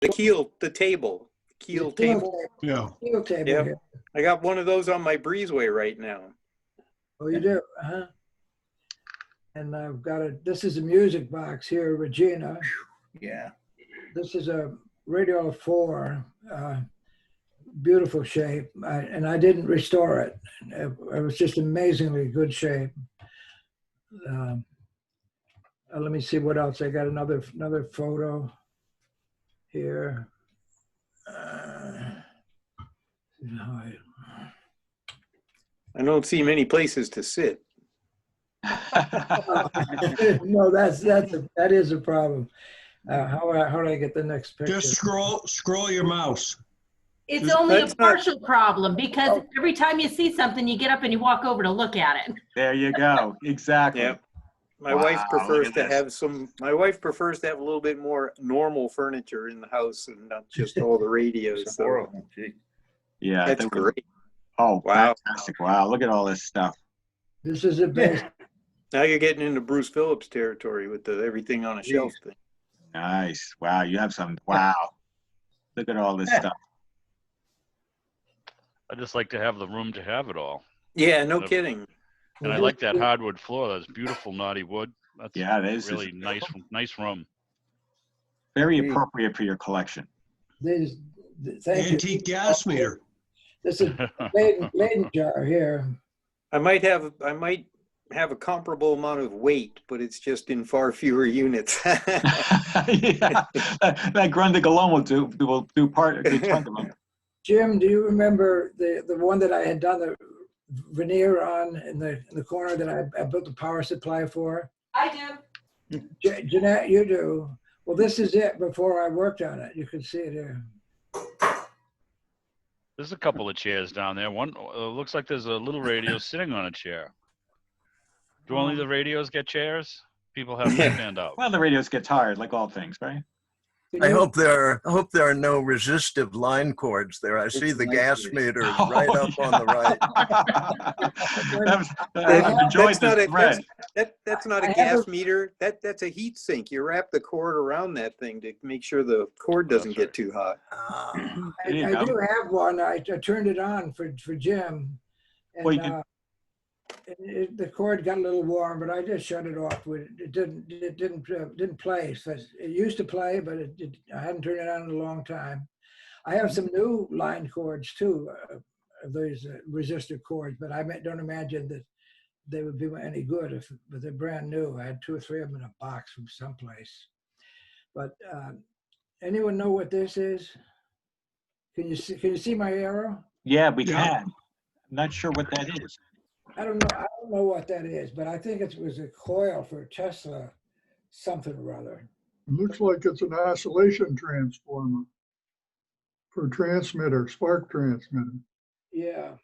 The keel, the table, keel table. Yeah. Keel table Yep. here. I got one of those on my breezeway right now. Oh, you do? Uh-huh. And I've got this is a music box here, Regina. Yeah. This is a Radio 4, beautiful shape. And I didn't restore it. It was just amazingly good shape. Let me see what else. I got another photo here. I don't see many places to sit. No, that is a problem. How do I get the next picture? Just scroll your mouse. It's only a That's partial problem because every time you see something, you get up and you walk over to look at it. There you go. Exactly. Yep. My Wow, wife prefers look to at this. have my wife prefers to have a little bit more normal furniture in the house and not just all the radios. It's So horrible. Gee. Yeah. that's that was- great. Oh, Wow. fantastic. Wow. Look at all this stuff. This is a base. Now you're getting into Bruce Phillips territory with the everything on a shelf thing. Nice. Wow. You have some. Wow. Look at all this stuff. I just like to have the room to have it all. Yeah, no Never- kidding. And I like that hardwood floor. That's beautiful knotty wood. That's Yeah, it is. really nice room. Very appropriate for your collection. Thank you. Antique gas meter. This is Leyden jar here. I might have a comparable amount of weight, but it's just in far fewer units. Yeah. That Grundig alone will do part a good chunk of them. Jim, do you remember the one that I had done the veneer on in the corner that I built the power supply for? I do. Jeanette, you do. Well, this is it before I worked on it. You can see it here. There's a couple of chairs down there. One looks like there's a little radio sitting on a chair. Do only the radios get chairs? People have to stand up. Well, the radios get tired, like all things, right? I hope there are no resistive line cords there. I see the gas meter right up on the right. I've enjoyed this thread. That's not a I gas have meter. That's a heat sink. You wrap the cord around that thing to make sure the cord doesn't get too hot. There you I go. do have one. I turned it on for Jim. And, Well, you can- the cord got a little warm, but I just shut it off. It didn't play. So it used to play, but I hadn't turned it on in a long time. I have some new line cords too, those resistor cords, but I don't imagine that they would be any good but they're brand new. I had 2 or 3 of them in a box from someplace. But anyone know what this is? Can you see my arrow? Yeah, we Yeah. can. I'm not sure what that is. I don't know what that is, but I think it was a coil for Tesla something or other. It looks like it's an oscillation transformer for transmitter, spark transmitter. Yeah,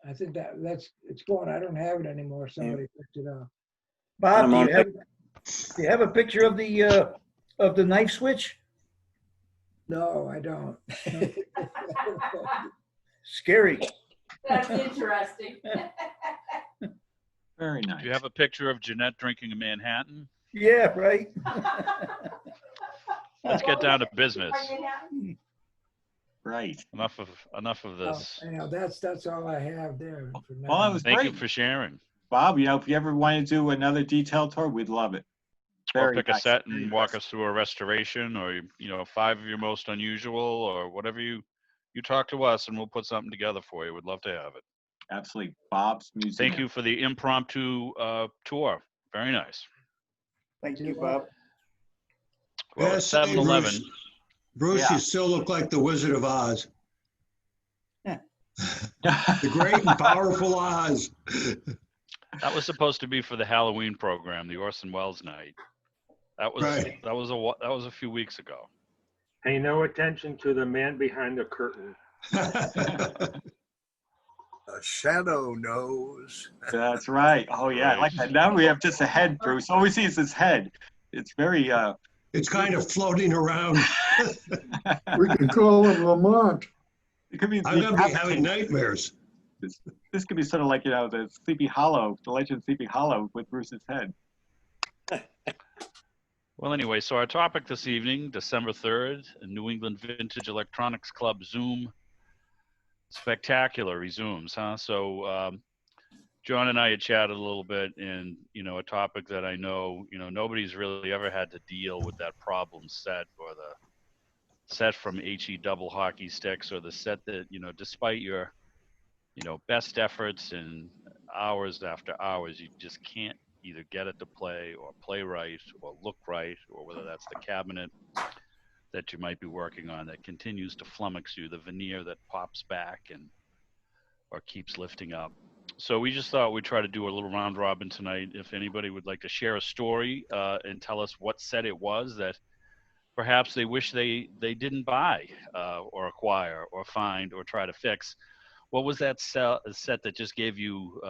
I think it's gone. I don't have it anymore. Somebody picked it up. Bob, I'm do on you have a picture of the knife switch? No, I don't. Scary. That's interesting. Very Do nice. you have a picture of Jeanette drinking a Manhattan? Yeah, right. Let's get down to business. Right. Enough of this. Anyhow, that's all I have there for now. Well, that was Thank you great. for sharing. Bob, if you ever want to do another detailed tour, we'd love it. Or Very pick a nice. set and walk us through a restoration, or 5 of your most unusual, or whatever you talk to us, and we'll put something together for you. We'd love to have it. Absolutely. Bob's Museum. Thank you for the impromptu tour. Very nice. Thank you, Bob. Well, Yeah, it's say, 7-Eleven. Bruce, Yeah. you still look like the Wizard of Oz. The great and powerful Oz. That was supposed to be for the Halloween program, the Orson Welles night. That was Right. that was a few weeks ago. Pay no attention to the man behind the curtain. A shadow knows. That's right. Oh, yeah. I like that. Now we have just a head, Bruce. All we see is his head. It's very, It's kind of floating around. We can call it Lamont. it could be, I'm going to be having nightmares. this could be sort of like, the Sleepy Hollow, the legend of Sleepy Hollow with Bruce's head. Well, anyway, so our topic this evening, December 3rd, New England Vintage Electronics Club Zoom Spectacular resumes, huh? So John and I had chatted a little bit, and a topic that I know, nobody's really ever had to deal with that problem set, or the set from HE double hockey sticks, or the set that, despite your, best efforts and hours after hours, you just can't either get it to play or play right or look right, or whether that's the cabinet that you might be working on that continues to flummox you, the veneer that pops back and or keeps lifting up. So we just thought we'd try to do a little round robin tonight. If anybody would like to share a story and tell us what set it was that perhaps they wish they didn't buy or acquire or find or try to fix. What was that set that just gave you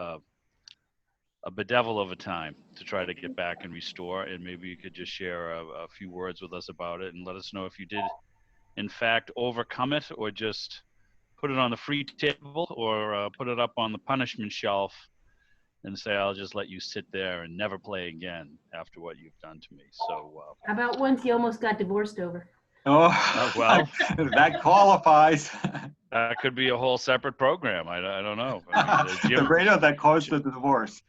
a bedevil of a time to try to get back and restore? And maybe you could just share a few words with us about it and let us know if you did, in fact, overcome it, or just put it on the free table, or put it up on the punishment shelf and say, I'll just let you sit there and never play again after what you've done to me. So How about once you almost got divorced over? Oh, well, that qualifies. that could be a whole separate program. I don't know. I mean, The radio that caused the divorce.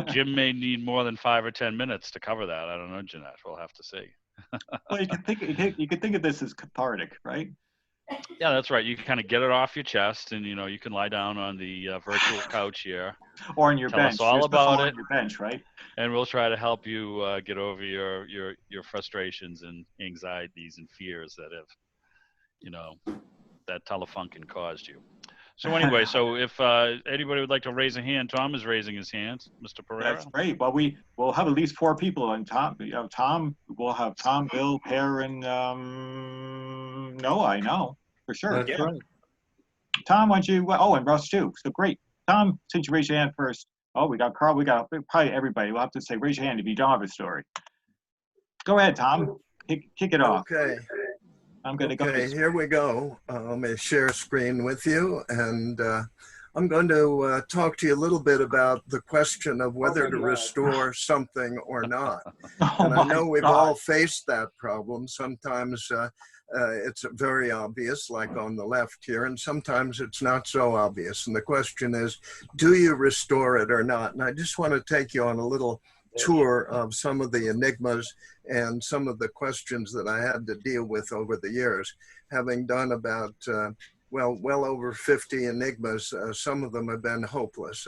Jim may need more than 5 or 10 minutes to cover that. I don't know, Jeanette. We'll have to see. Well, you can think of this as cathartic, right? Yeah, that's right. You can kind of get it off your chest, and you can lie down on the virtual couch here, Or on your tell bench. us all You're supposed to about lie it, on your bench, right? and we'll try to help you get over your frustrations and anxieties and fears that have, that telefunken caused you. So anyway, so if anybody would like to raise a hand, Tom is raising his hand. Mr. Pereira. That's great. Well, we'll have at least 4 people, and we'll have Tom, Bill, Pear, and Noah. I know for sure. That's right. Tom, why don't you? Oh, and Russ too. So great. Tom, since you raised your hand first. Oh, we got Carl. We got probably everybody. We'll have to say, raise your hand if you don't have a story. Go ahead, Tom. Kick it off. Okay. I'm going to Okay, go. here we go. Let me share screen with you, and I'm going to talk to you a little bit about the question of whether to restore something or not. Oh, And I my know we've God. all faced that problem. Sometimes it's very obvious, like on the left here, and sometimes it's not so obvious. And the question is, do you restore it or not? And I just want to take you on a little tour of some of the enigmas and some of the questions that I had to deal with over the years, having done about well over 50 enigmas. Some of them have been hopeless.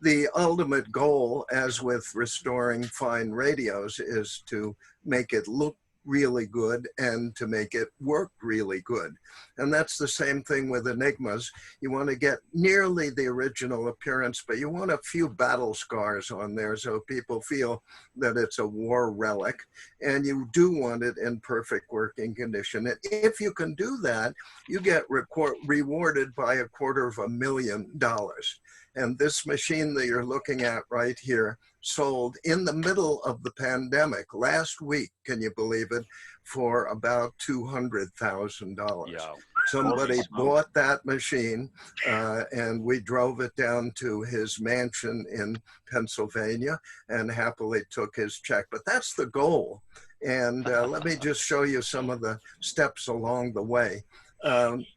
The ultimate goal, as with restoring fine radios, is to make it look really good and to make it work really good. And that's the same thing with enigmas. You want to get nearly the original appearance, but you want a few battle scars on there so people feel that it's a war relic, and you do want it in perfect working condition. And if you can do that, you get rewarded by $250,000. And this machine that you're looking at right here sold in the middle of the pandemic last week, can you believe it, for about $200,000. Yeah. Somebody Holy smokes. bought that machine and we drove it down to his mansion in Pennsylvania and happily took his check. But that's the goal. And let me just show you some of the steps along the way.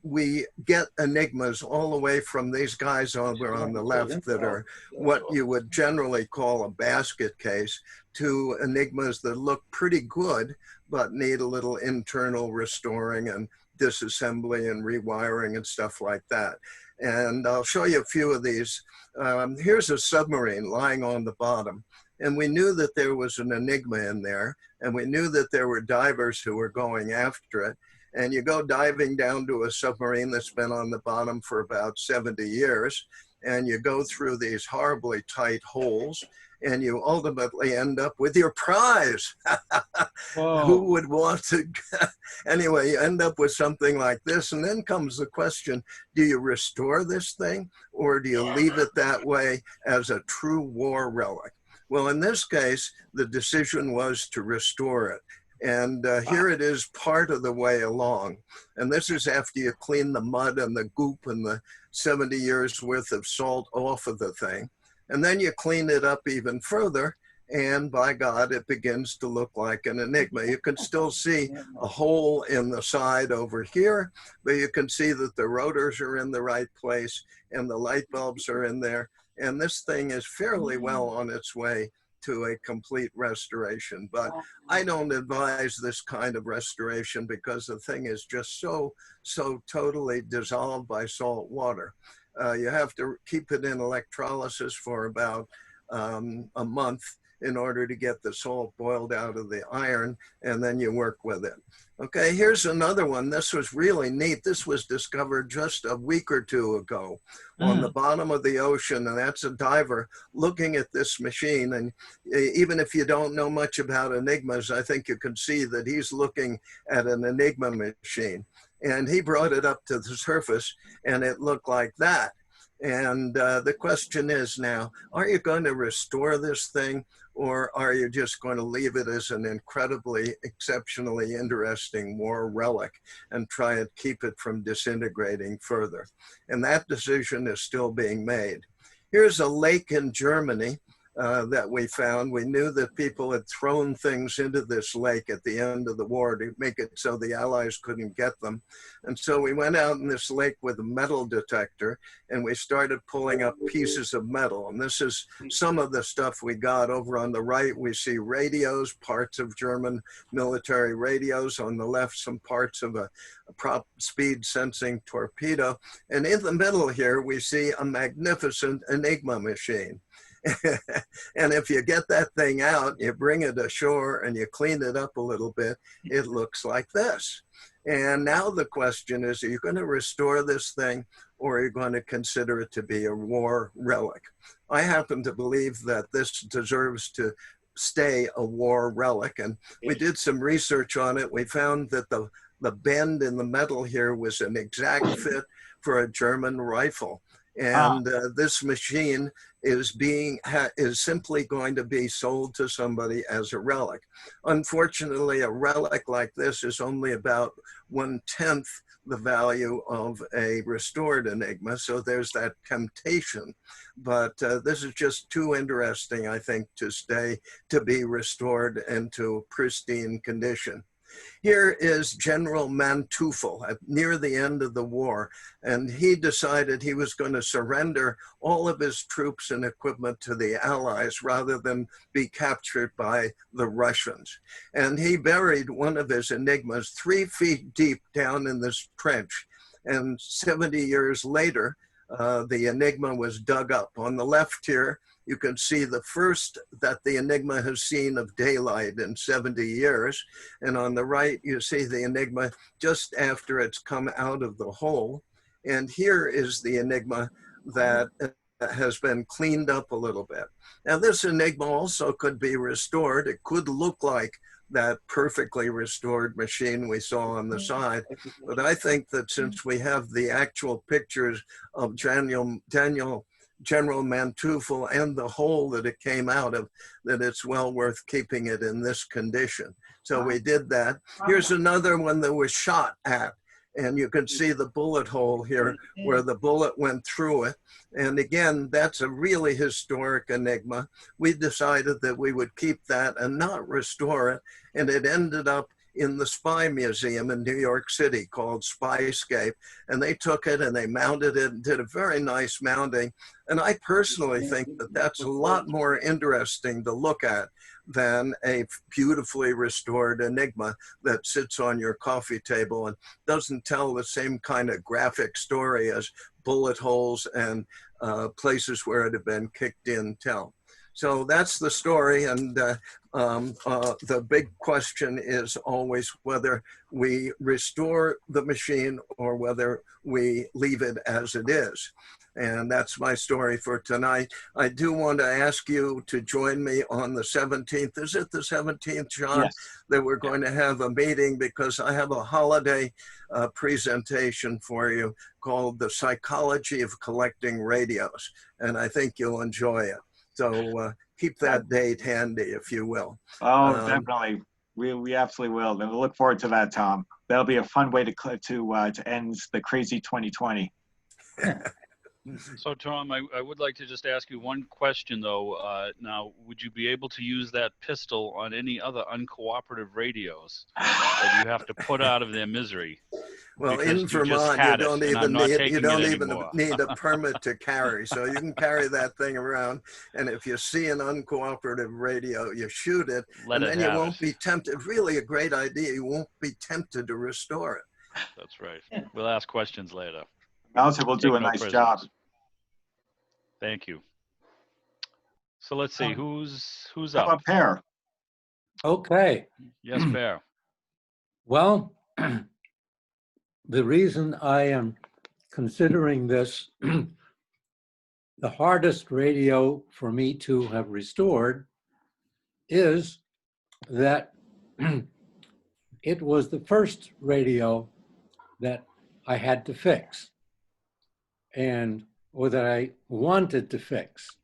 We get enigmas all the way from these guys over on the left that are what you would generally call a basket case, to enigmas that look pretty good but need a little internal restoring and disassembly and rewiring and stuff like that. And I'll show you a few of these. Here's a submarine lying on the bottom. And we knew that there was an enigma in there, and we knew that there were divers who were going after it. And you go diving down to a submarine that's been on the bottom for about 70 years, and you go through these horribly tight holes, and you ultimately end up with your prize. Who would want to? Anyway, you end up with something like this, and then comes the question, do you restore this thing, or do you leave it that way as a true war relic? Well, in this case, the decision was to restore it. And here it is part of the way along. And this is after you clean the mud and the goop and the 70 years worth of salt off of the thing. And then you clean it up even further and by God, it begins to look like an Enigma. You can still see a hole in the side over here, but you can see that the rotors are in the right place and the light bulbs are in there. And this thing is fairly well on its way to a complete restoration. But I don't advise this kind of restoration because the thing is just so totally dissolved by salt water. You have to keep it in electrolysis for about a month in order to get the salt boiled out of the iron, and then you work with it. Okay, here's another one. This was really neat. This was discovered just a week or two ago on the bottom of the ocean, and that's a diver looking at this machine. And even if you don't know much about Enigmas, I think you can see that he's looking at an Enigma machine. And he brought it up to the surface, and it looked like that. And the question is now, are you going to restore this thing, or are you just going to leave it as an incredibly, exceptionally interesting war relic and try and keep it from disintegrating further? And that decision is still being made. Here's a lake in Germany that we found. We knew that people had thrown things into this lake at the end of the war to make it so the Allies couldn't get them. And so we went out in this lake with a metal detector and we started pulling up pieces of metal. And this is some of the stuff we got. Over on the right, we see radios, parts of German military radios. On the left, some parts of a prop speed sensing torpedo. And in the middle here, we see a magnificent Enigma machine. And if you get that thing out, you bring it ashore and you clean it up a little bit, it looks like this. And now the question is, are you going to restore this thing, or are you going to consider it to be a war relic? I happen to believe that this deserves to stay a war relic. And we did some research on it. We found that the bend in the metal here was an exact fit for a German rifle. And this machine is simply going to be sold to somebody as a relic. Unfortunately, a relic like this is only about 1/10 the value of a restored Enigma, so there's that temptation. But this is just too interesting, I think, to be restored into pristine condition. Here is General Manteuffel near the end of the war, and he decided he was going to surrender all of his troops and equipment to the Allies rather than be captured by the Russians. And he buried one of his Enigmas 3 feet deep down in this trench. And 70 years later, the Enigma was dug up. On the left here, you can see the first that the Enigma has seen of daylight in 70 years. And on the right, you see the Enigma just after it's come out of the hole. And here is the Enigma that has been cleaned up a little bit. Now, this Enigma also could be restored. It could look like that perfectly restored machine we saw on the side. But I think that since we have the actual pictures of General Manteuffel and the hole that it came out of, that it's well worth keeping it in this condition. So we did that. Here's another one that was shot at. And you can see the bullet hole here where the bullet went through it. And again, that's a really historic Enigma. We decided that we would keep that and not restore it. And it ended up in the Spy Museum in New York City called Spyscape. And they took it and they mounted it and did a very nice mounting. And I personally think that that's a lot more interesting to look at than a beautifully restored Enigma that sits on your coffee table and doesn't tell the same kind of graphic story as bullet holes and places where it had been kicked in tell. So that's the story, and the big question is always whether we restore the machine or whether we leave it as it is. And that's my story for tonight. I do want to ask you to join me on the 17th. Is it the 17th, John? Yes. That we're going to have a meeting, because I have a holiday presentation for you called The Psychology of Collecting Radios. And I think you'll enjoy it. So keep that date handy, if you will. Oh, definitely. We absolutely will. And we'll look forward to that, Tom. That'll be a fun way to end the crazy 2020. So Tom, I would like to just ask you one question though. Now, would you be able to use that pistol on any other uncooperative radios that you have to put out of their misery? Well, Because in you just Vermont, had it, and I'm not taking it anymore. need a permit to carry, so you can carry that thing around. And if you see an uncooperative radio, you shoot it, Let and it then you have won't it. be tempted. Really, a great idea. You won't be tempted to restore it. That's right. We'll ask questions later. Meltzer will do Take a no nice job. prisoners. Thank you. So let's see, who's How up? about Pear? Okay, Yes, Bear. well, the reason I am considering this the hardest radio for me to have restored is that it was the first radio that I had to fix, or that I wanted to fix.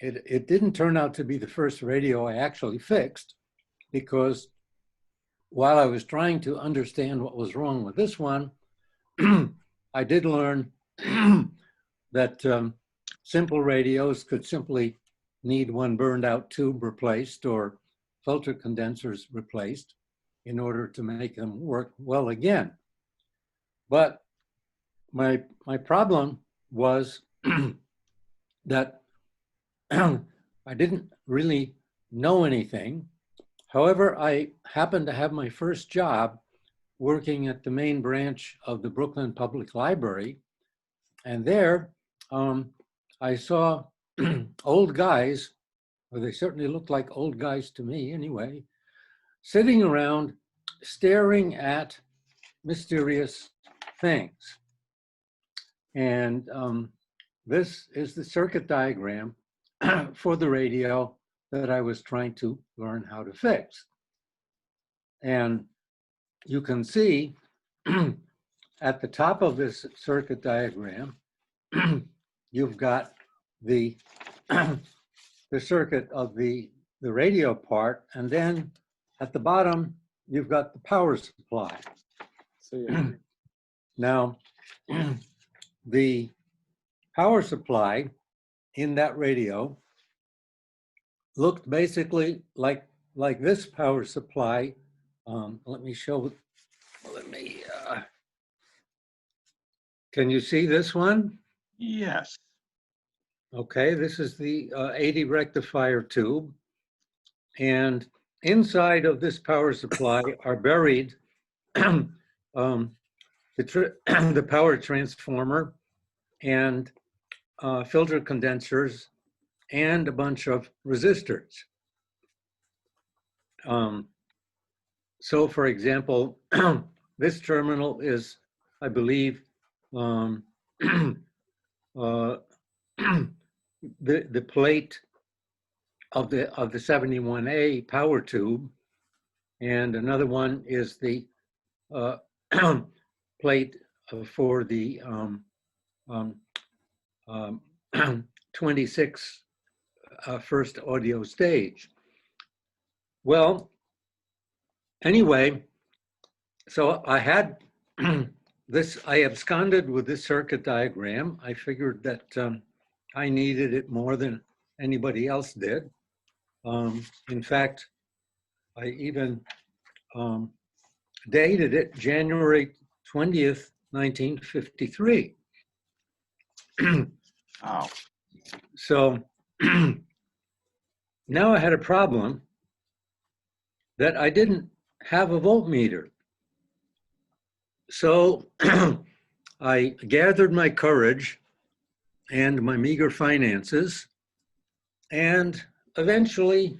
It didn't turn out to be the first radio I actually fixed, because while I was trying to understand what was wrong with this one, I did learn that simple radios could simply need one burned out tube replaced or filter condensers replaced in order to make them work well again. But my problem was that I didn't really know anything. However, I happened to have my first job working at the main branch of the Brooklyn Public Library. And there I saw old guys, or they certainly looked like old guys to me anyway, sitting around staring at mysterious things. And this is the circuit diagram for the radio that I was trying to learn how to fix. And you can see at the top of this circuit diagram, you've got the circuit of the radio part, and then at the bottom, you've got the power supply. Now, the power supply in that radio looked basically like this power supply. Let me show, can you see this one? Yes. Okay, this is the 80 rectifier tube. And inside of this power supply are buried the power transformer and filter condensers and a bunch of resistors. So for example, this terminal is, I believe, the plate of the 71A power tube, and another one is the plate for the 26 first audio stage. Well, anyway, so I had this, I absconded with this circuit diagram. I figured that I needed it more than anybody else did. In fact, I even dated it January 20th, 1953. Oh. So now I had a problem that I didn't have a voltmeter. So I gathered my courage and my meager finances, and eventually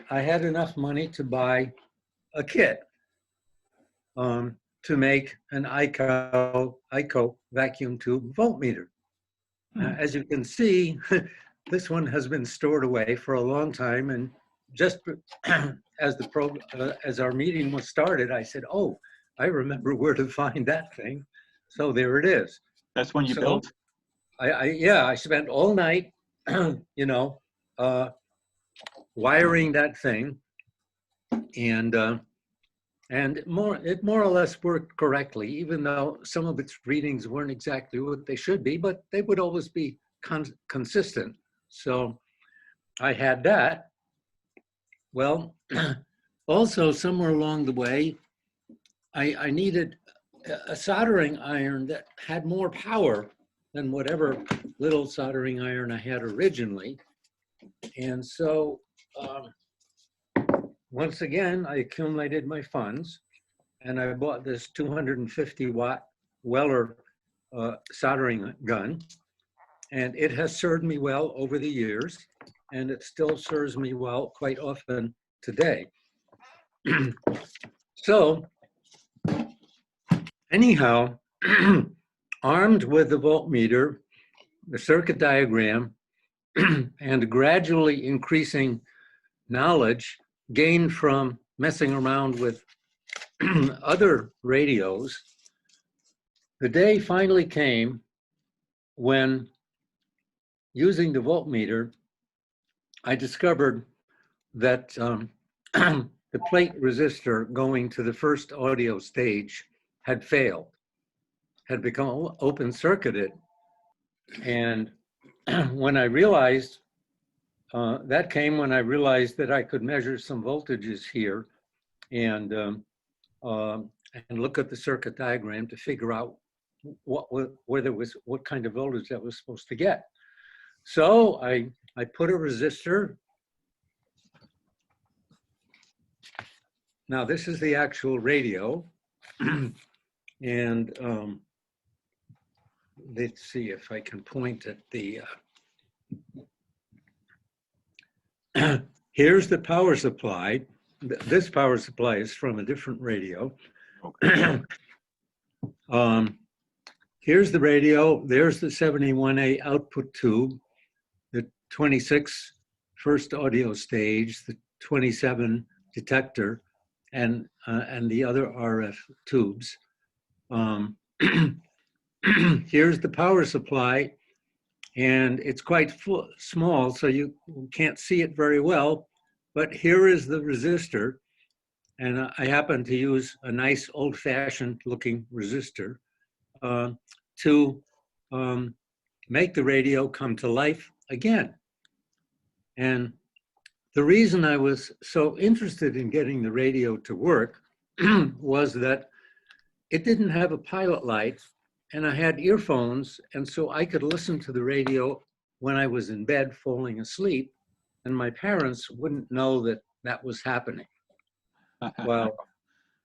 I had enough money to buy a kit to make an ICO vacuum tube voltmeter. As you can see, this one has been stored away for a long time, and just as our meeting was started, I said, "Oh, I remember where to find that thing." So there it is. That's when you built? Yeah, I spent all night, wiring that thing, and And it more or less worked correctly, even though some of its readings weren't exactly what they should be, but they would always be consistent. So I had that. Well, also somewhere along the way, I needed a soldering iron that had more power than whatever little soldering iron I had originally. And so once again, I accumulated my funds and I bought this 250 watt Weller soldering gun. And it has served me well over the years, and it still serves me well quite often today. So anyhow, armed with the voltmeter, the circuit diagram, and gradually increasing knowledge gained from messing around with other radios, the day finally came when, using the voltmeter, I discovered that the plate resistor going to the first audio stage had failed, had become open circuited. And when I realized, that came when I realized that I could measure some voltages here and look at the circuit diagram to figure out what kind of voltage that was supposed to get. So I put a resistor. Now this is the actual radio. And let's see if I can point at the, here's the power supply. This power supply is from a different radio. Okay. Here's the radio, there's the 71A output tube, the 26 first audio stage, the 27 detector, and the other RF tubes. Here's the power supply, and it's quite small, so you can't see it very well, but here is the resistor, and I happen to use a nice old-fashioned looking resistor to make the radio come to life again. And the reason I was so interested in getting the radio to work was that it didn't have a pilot light, and I had earphones, and so I could listen to the radio when I was in bed falling asleep, and my parents wouldn't know that that was happening. Well,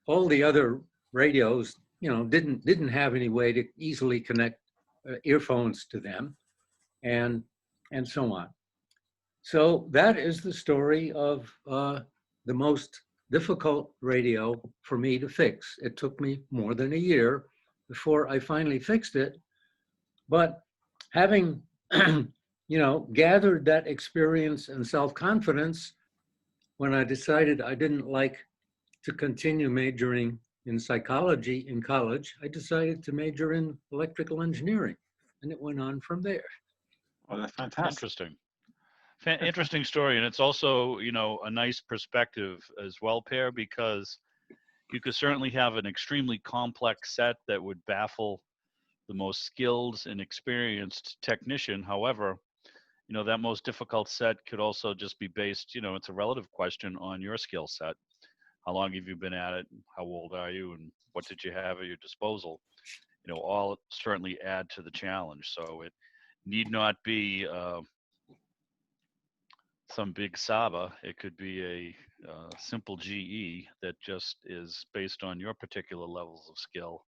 all the other radios, didn't have any way to easily connect earphones to them, and so on. So that is the story of the most difficult radio for me to fix. It took me more than a year before I finally fixed it. But having, gathered that experience and self-confidence, when I decided I didn't like to continue majoring in psychology in college, I decided to major in electrical engineering, and it went on from there. Well, that's fantastic. Interesting. Interesting story, and it's also, a nice perspective as well, Per, because you could certainly have an extremely complex set that would baffle the most skilled and experienced technician. However, that most difficult set could also just be based, it's a relative question on your skill set. How long have you been at it? How old are you? And what did you have at your disposal? All certainly add to the challenge. So it need not be some big Saba. It could be a simple GE that just is based on your particular levels of skill,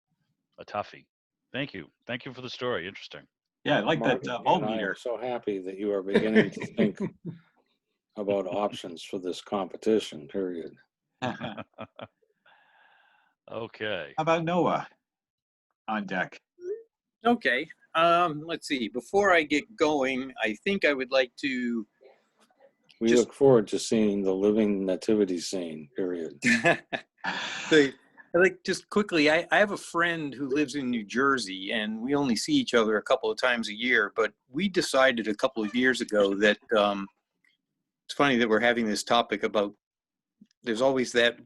a toughie. Thank you. Thank you for the story. Interesting. Yeah, I like Mark that and I voltmeter. are so happy that you are beginning to think about options for this competition, period. Okay. How about Noah on deck? Okay. Let's see. Before I get going, I think I would like to. We look forward to seeing the living nativity scene, period. Just quickly, I have a friend who lives in New Jersey, and we only see each other a couple of times a year, but we decided a couple of years ago that it's funny that we're having this topic about, there's always that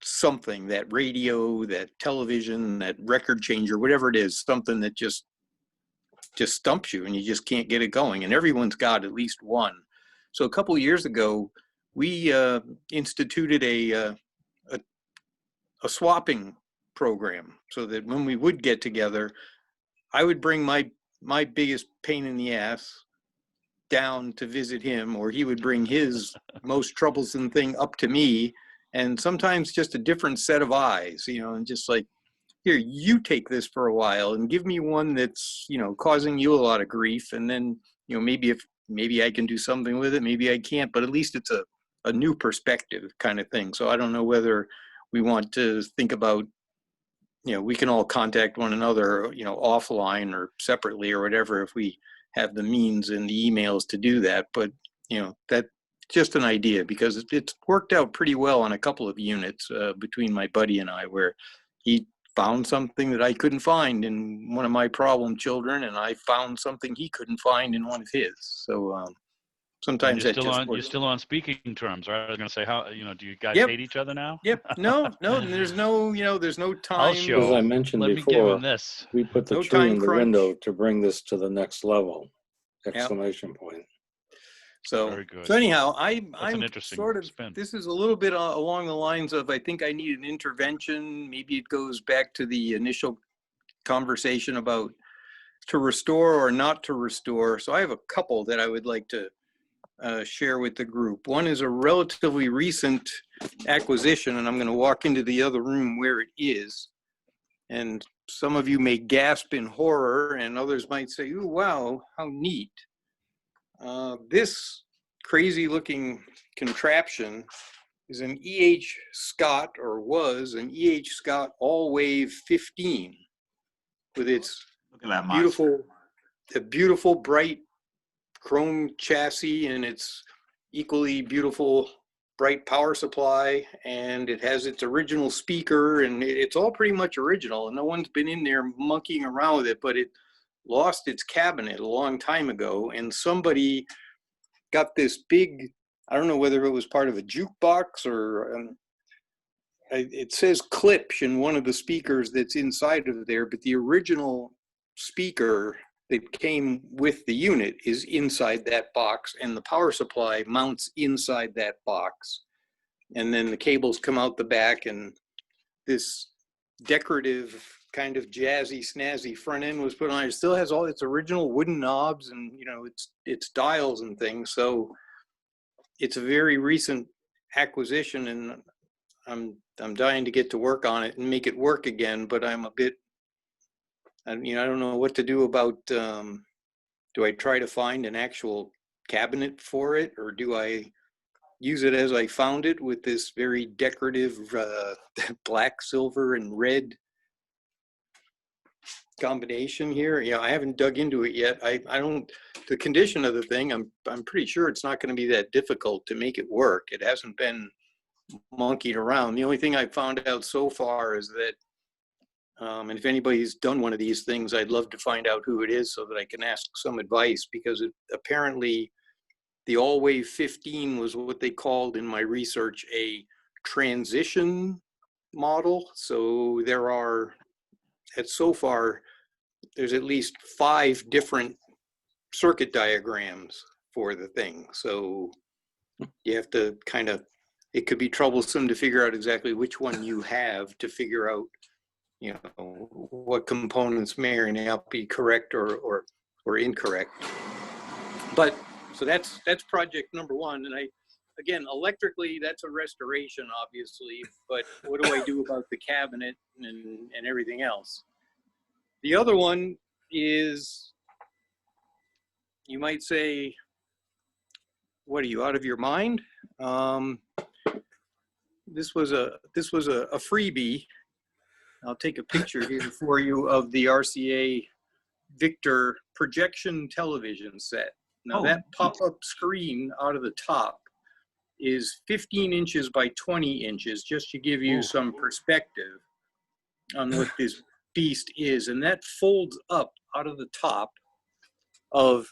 something, that radio, that television, that record changer, whatever it is, something that just stumps you and you just can't get it going. And everyone's got at least one. So a couple of years ago, we instituted a swapping program so that when we would get together, I would bring my biggest pain in the ass down to visit him, or he would bring his most troublesome thing up to me, and sometimes just a different set of eyes, and just like, here, you take this for a while and give me one that's, causing you a lot of grief. And then, maybe I can do something with it, maybe I can't, but at least it's a new perspective kind of thing. So I don't know whether we want to think about, we can all contact one another, offline or separately or whatever, if we have the means and the emails to do that. But, that's just an idea, because it's worked out pretty well on a couple of units between my buddy and I, where he found something that I couldn't find in one of my problem children, and I found something he couldn't find in one of his. So sometimes that just works. You're still on speaking terms, right? I was gonna say, how, do you guys Yep. hate each other now? Yep. No, there's no, there's no time. I'll show. As I mentioned Let me give before, him this. we put the No tree time in the crunch. window to bring this to the next level! Yep. Exclamation point. So, Very good. so anyhow, That's I'm an interesting sort of, spin. this is a little bit along the lines of, I think I need an intervention. Maybe it goes back to the initial conversation about to restore or not to restore. So I have a couple that I would like to share with the group. One is a relatively recent acquisition, and I'm going to walk into the other room where it is. And some of you may gasp in horror, and others might say, "Ooh, wow, how neat." This crazy looking contraption is an EH Scott, or was an EH Scott Allwave 15, with its Look at that monster. beautiful bright chrome chassis and its equally beautiful bright power supply, and it has its original speaker, and it's all pretty much original, and no one's been in there monkeying around with it, but it lost its cabinet a long time ago, and somebody got this big, I don't know whether it was part of a jukebox or it says Klipsch in one of the speakers that's inside of there, but the original speaker that came with the unit is inside that box, and the power supply mounts inside that box, and then the cables come out the back, and this decorative kind of jazzy snazzy front end was put on. It still has all its original wooden knobs and its dials and things. So it's a very recent acquisition, and I'm dying to get to work on it and make it work again, but I'm a bit, I don't know what to do about, do I try to find an actual cabinet for it, or do I use it as I found it with this very decorative black, silver, and red combination here? I haven't dug into it yet. I don't, the condition of the thing, I'm pretty sure it's not going to be that difficult to make it work. It hasn't been monkeyed around. The only thing I've found out so far is that, and if anybody's done one of these things, I'd love to find out who it is so that I can ask some advice, because apparently the Allwave 15 was what they called in my research a transition model. So so far, there's at least 5 different circuit diagrams for the thing. So you have to it could be troublesome to figure out exactly which one you have, to figure out, what components may or may not be correct or incorrect. But so that's project number one. And again, electrically, that's a restoration, obviously, but what do I do about the cabinet and everything else? The other one is, you might say, what are you, out of your mind? This was a freebie. I'll take a picture here for you of the RCA Victor projection television set. Now that pop-up screen out of the top is 15 inches by 20 inches, just to give you some perspective on what this beast is. And that folds up out of the top of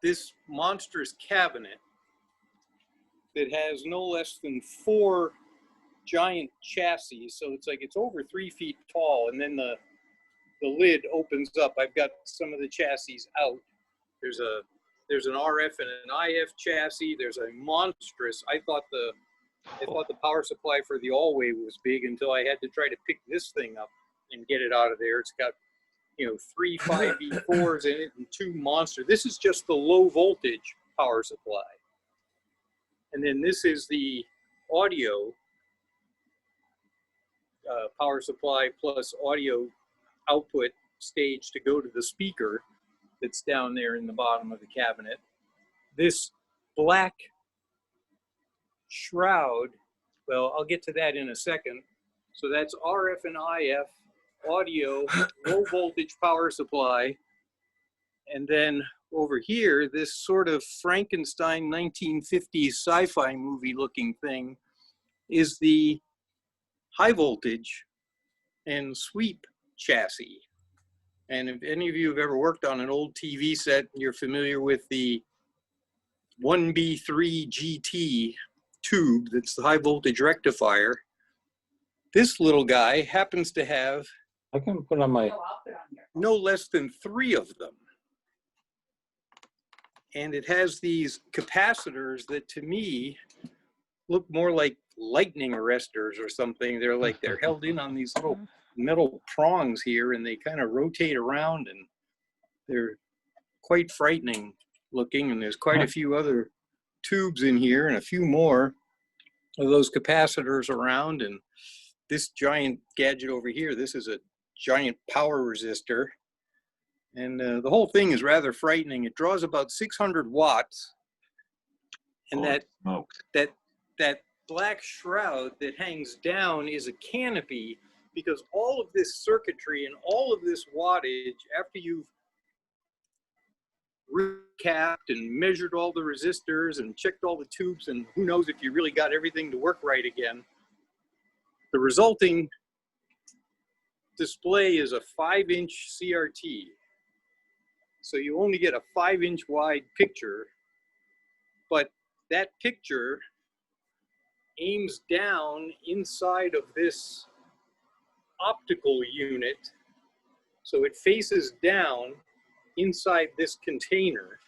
this monstrous cabinet that has no less than 4 giant chassis. So it's like it's over 3 feet tall, and then the lid opens up. I've got some of the chassis out. There's an RF and an IF chassis. There's a monstrous. I thought the power supply for the Allwave was big until I had to try to pick this thing up and get it out of there. It's got, you know, 3 5V4s in it and 2 monster. This is just the low voltage power supply. And then this is the audio power supply plus audio output stage to go to the speaker that's down there in the bottom of the cabinet. This black shroud, well, I'll get to that in a second. So that's RF and IF, audio, low voltage power supply. And then over here, this sort of Frankenstein 1950s sci-fi movie looking thing is the high voltage and sweep chassis. And if any of you have ever worked on an old TV set, you're familiar with the 1B3 GT tube that's the high voltage rectifier. This little guy happens to have I can put on my, no less than 3 of them. And it has these capacitors that to me look more like lightning arresters or something. They're held in on these little metal prongs here, and they kind of rotate around, and they're quite frightening looking. And there's quite a few other tubes in here and a few more of those capacitors around. And this giant gadget over here, this is a giant power resistor. And the whole thing is rather frightening. It draws about 600 watts. And that black shroud that hangs down is a canopy, because all of this circuitry and all of this wattage, after you've recapped and measured all the resistors and checked all the tubes, and who knows if you really got everything to work right again, the resulting display is a 5-inch CRT. So you only get a 5-inch wide picture, but that picture aims down inside of this optical unit. So it faces down inside this container,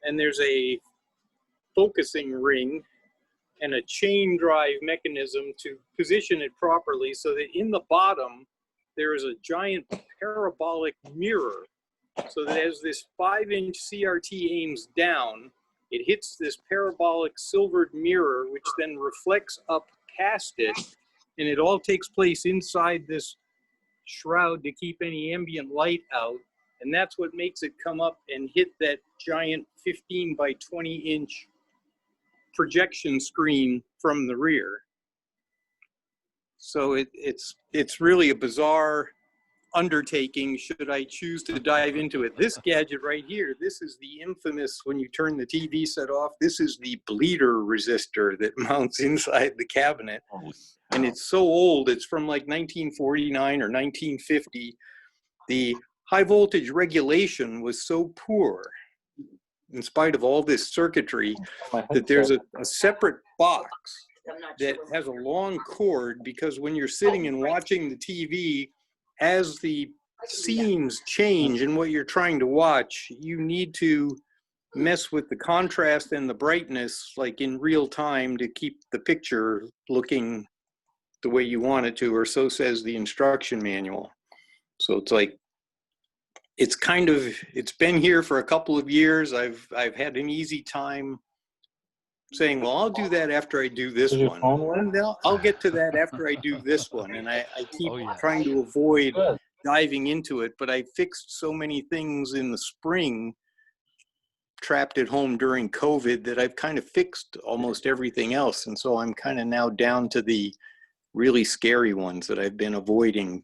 and there's a focusing ring and a chain drive mechanism to position it properly, so that in the bottom there is a giant parabolic mirror, so that as this 5-inch CRT aims down, it hits this parabolic silvered mirror, which then reflects up past it, and it all takes place inside this shroud to keep any ambient light out. And that's what makes it come up and hit that giant 15 by 20 inch projection screen from the rear. So it's really a bizarre undertaking should I choose to dive into it. This gadget right here, this is the infamous, when you turn the TV set off, this is the bleeder resistor that mounts inside the cabinet. And it's so old, it's from like 1949 or 1950. The high voltage regulation was so poor, in spite of all this circuitry, that there's a separate box that has a long cord, because when you're sitting and watching the TV, as the scenes change in what you're trying to watch, you need to mess with the contrast and the brightness like in real time to keep the picture looking the way you want it to, or so says the instruction manual. So it's like, it's been here for a couple of years. I've had an easy time saying, well, I'll do that after I do this one. I'll get to that after I do this one. And I keep trying to avoid diving into it, but I fixed so many things in the spring, trapped at home during COVID, that I've kind of fixed almost everything else. And so I'm kind of now down to the really scary ones that I've been avoiding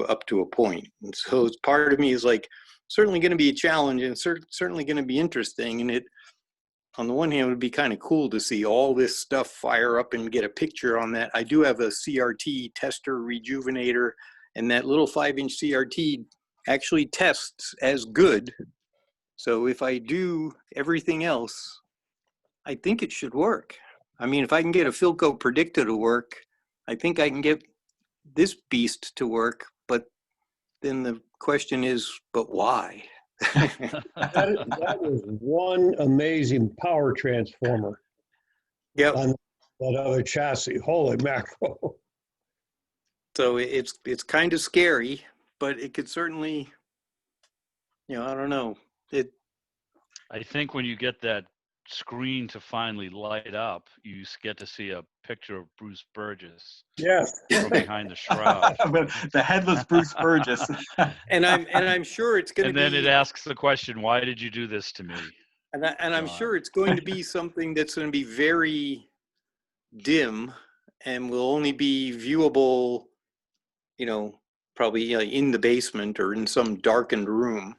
up to a point. And so it's part of me is like, certainly going to be a challenge, and certainly going to be interesting. And it, on the one hand, it would be kind of cool to see all this stuff fire up and get a picture on that. I do have a CRT tester rejuvenator, and that little 5-inch CRT actually tests as good. So if I do everything else, I think it should work. I mean, if I can get a Philco Predictor to work, I think I can get this beast to work. But then the question is, but why? That is one amazing power transformer Yep. on that other chassis. Holy mackerel. So it's kind of scary, but it could certainly, I don't know. I think when you get that screen to finally light up, you get to see a picture of Bruce Burgess Yes. from behind the shroud. The headless Bruce Burgess. And I'm sure it's going to And be. then it asks the question, why did you do this to me? And I'm sure it's going to be something that's going to be very dim and will only be viewable, probably in the basement or in some darkened room.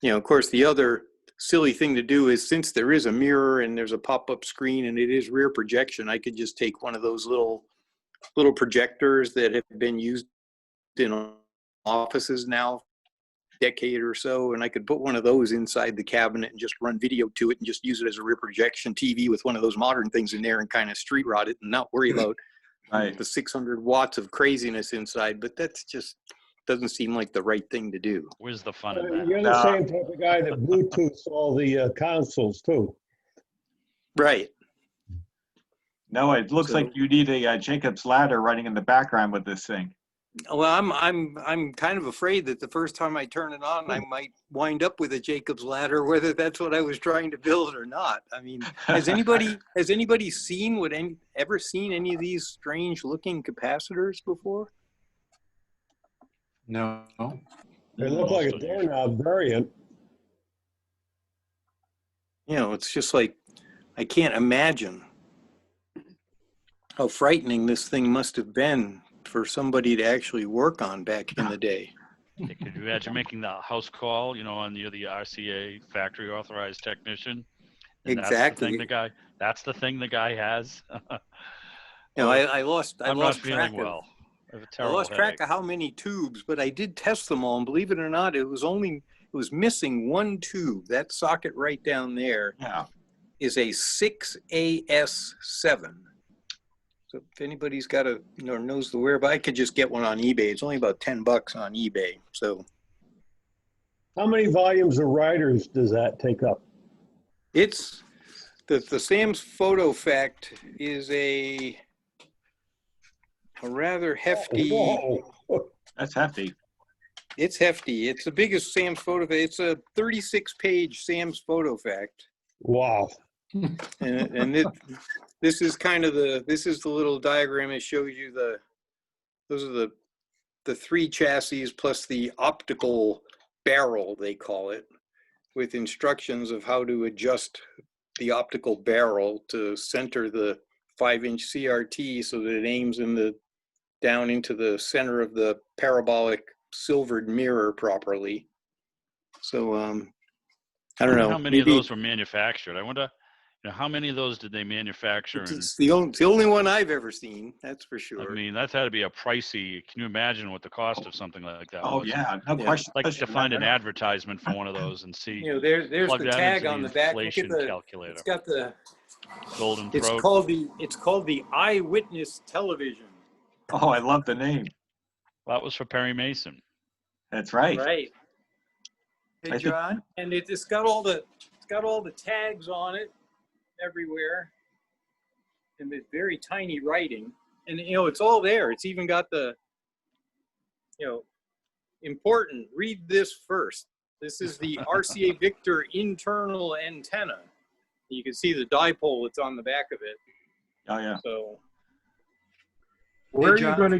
Of course, the other silly thing to do is, since there is a mirror and there's a pop-up screen and it is rear projection, I could just take one of those little projectors that have been used in offices now, decade or so, and I could put one of those inside the cabinet and just run video to it and just use it as a rear projection TV with one of those modern things in there and kind of street rod it and not worry about the 600 watts of craziness inside. But that's just doesn't seem like the right thing to do. Where's the fun in that? You're the same type of guy that Bluetooths all the consoles too. Right. No, it looks like you need a Jacob's ladder running in the background with this thing. Well, I'm kind of afraid that the first time I turn it on, I might wind up with a Jacob's ladder, whether that's what I was trying to build or not. I mean, has anybody ever seen any of these strange looking capacitors before? No. They look like a doorknob variant. It's just like, I can't imagine how frightening this thing must have been for somebody to actually work on back in the day. Could you imagine making the house call, on the RCA factory authorized technician? And Exactly. That's the thing the guy has. I lost I'm not feeling track well. I lost track of how many tubes, but I did test them all, and believe it or not, it was missing one tube. That socket right down there is a 6AS7. So if anybody's got knows the whereabouts, I could just get one on eBay. It's only about $10 on eBay. So how many volumes of writers does that take up? It's the Sam's Photo Fact is a rather hefty. Whoa. That's hefty. It's hefty. It's the biggest Sam's Photo Fact. It's a 36-page Sam's Photo Fact. Wow. And this is the little diagram that shows you those are the three chassis plus the optical barrel, they call it, with instructions of how to adjust the optical barrel to center the 5-inch CRT so that it aims down into the center of the parabolic silvered mirror properly. So I don't know. How many of those were manufactured? I wonder, how many of those did they manufacture? It's the only one I've ever seen, that's for sure. I mean, that's had to be a pricey. Can you imagine what the cost of something like that was? Yeah, no question. Like to find an advertisement for one of those and see. There's plug the that tag into on the back. Look at inflation calculator. It's got the golden it's throat. It's called the Eyewitness Television. Oh, I love the name. That was for Perry Mason. That's right. Right. Hey, John, and it's got all the tags on it everywhere, and it's very tiny writing, and it's all there. It's even got the important. Read this first. This is the RCA Victor internal antenna. You can see the dipole that's on the back of it. Oh yeah. So where are you going to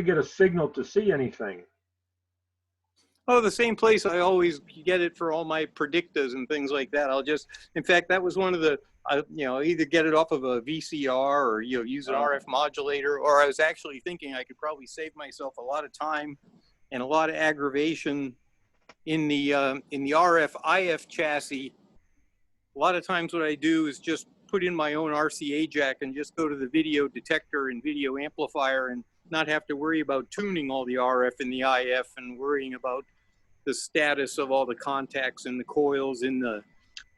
get a signal to see anything? Oh, the same place I always get it for all my predictors and things like that. In fact, that was one of the, either get it off of a VCR or, use an RF modulator, or I was actually thinking I could probably save myself a lot of time and a lot of aggravation in the RF IF chassis. A lot of times what I do is just put in my own RCA jack and just go to the video detector and video amplifier and not have to worry about tuning all the RF and the IF and worrying about the status of all the contacts and the coils in the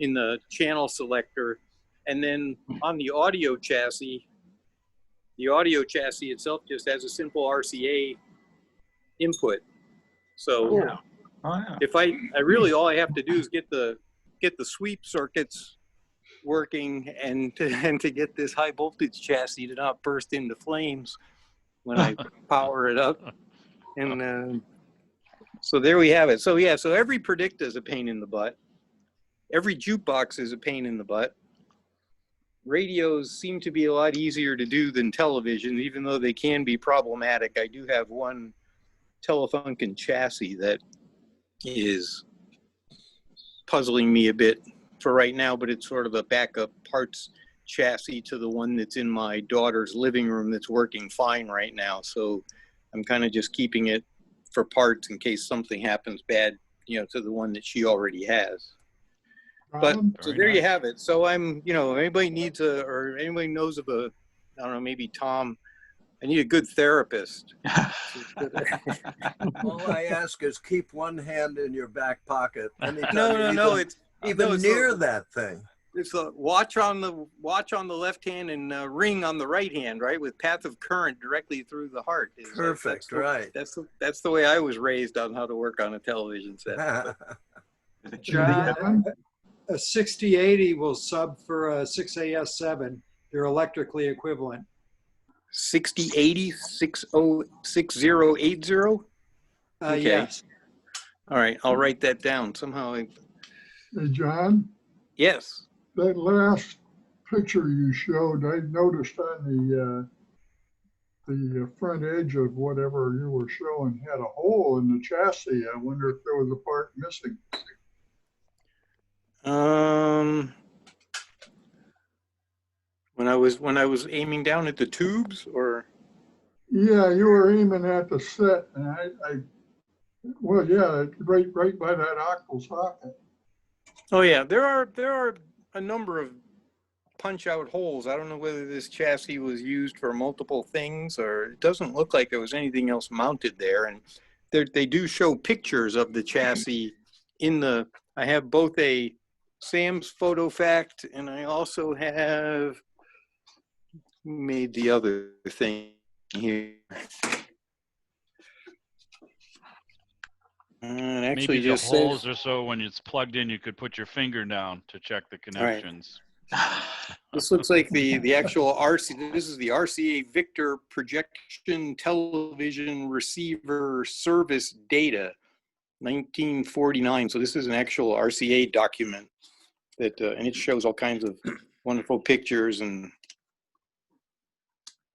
in the channel selector. And then on the audio chassis itself just has a simple RCA input. So if I really, all I have to do is get the sweep circuits working and to get this high voltage chassis to not burst into flames when I power it up. And so there we have it. So yeah, so every Predicta is a pain in the butt. Every jukebox is a pain in the butt. Radios seem to be a lot easier to do than television, even though they can be problematic. I do have one Telefunken chassis that is puzzling me a bit for right now, but it's sort of a backup parts chassis to the one that's in my daughter's living room that's working fine right now. So I'm kind of just keeping it for parts in case something happens bad, to the one that she already has. But so there you have it. So I'm, anybody needs or anybody knows of I don't know, maybe Tom, I need a good therapist. All I ask is keep one hand in your back pocket. No, it's even near that thing. It's a watch on the left hand and ring on the right hand, right, with path of current directly through the heart. Perfect, right? That's the way I was raised on how to work on a television set. John, a 6080 will sub for a 6AS7. They're electrically equivalent. 6080, 6080? Okay. Yes. Uh, All right, I'll write that down somehow. Hey, John? Yes. That last picture you showed, I noticed on the front edge of whatever you were showing had a hole in the chassis. I wonder if there was a part missing. When I was aiming down at the tubes, or Yeah, you were aiming at the set, and well, yeah, right by that octal socket. oh yeah, there are a number of punch out holes. I don't know whether this chassis was used for multiple things, or it doesn't look like there was anything else mounted there. And they do show pictures of the chassis I have both a Sam's Photo Fact, and I also have made the other thing here. And actually maybe the just holes or so when it's plugged in, you could put your finger down to check the connections. This looks like the actual RC. This is the RCA Victor projection television receiver service data, 1949. So this is an actual RCA document that, and it shows all kinds of wonderful pictures and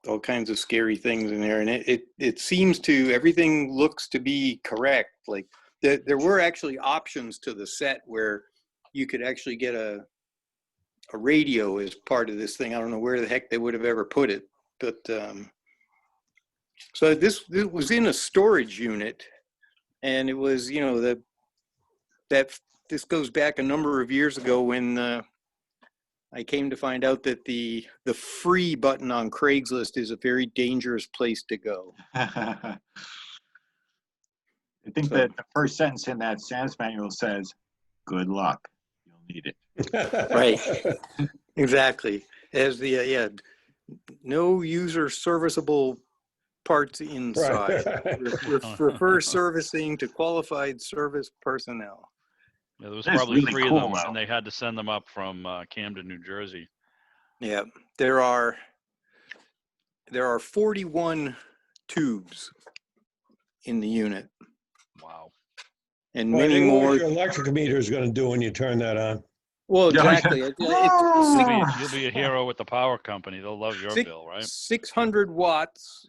all kinds of scary things in there. And it seems to, everything looks to be correct. Like there were actually options to the set where you could actually get a radio as part of this thing. I don't know where the heck they would have ever put it, but so this was in a storage unit, and it was, this goes back a number of years ago when I came to find out that the free button on Craigslist is a very dangerous place to go. I think that the first sentence in that Sam's manual says, "Good luck, you'll need it." Right. Exactly. As no user serviceable parts inside. Right. Refer servicing to qualified service personnel. Yeah, there was That's probably really 3 cool, of them, though. and they had to send them up from Camden, New Jersey. Yeah, there are 41 tubes in the unit. Wow. And Well, I many think what more. your electric meter is going to do when you turn that on. Well, exactly. You'll be a hero with the power company. They'll love your bill, right? 600 watts,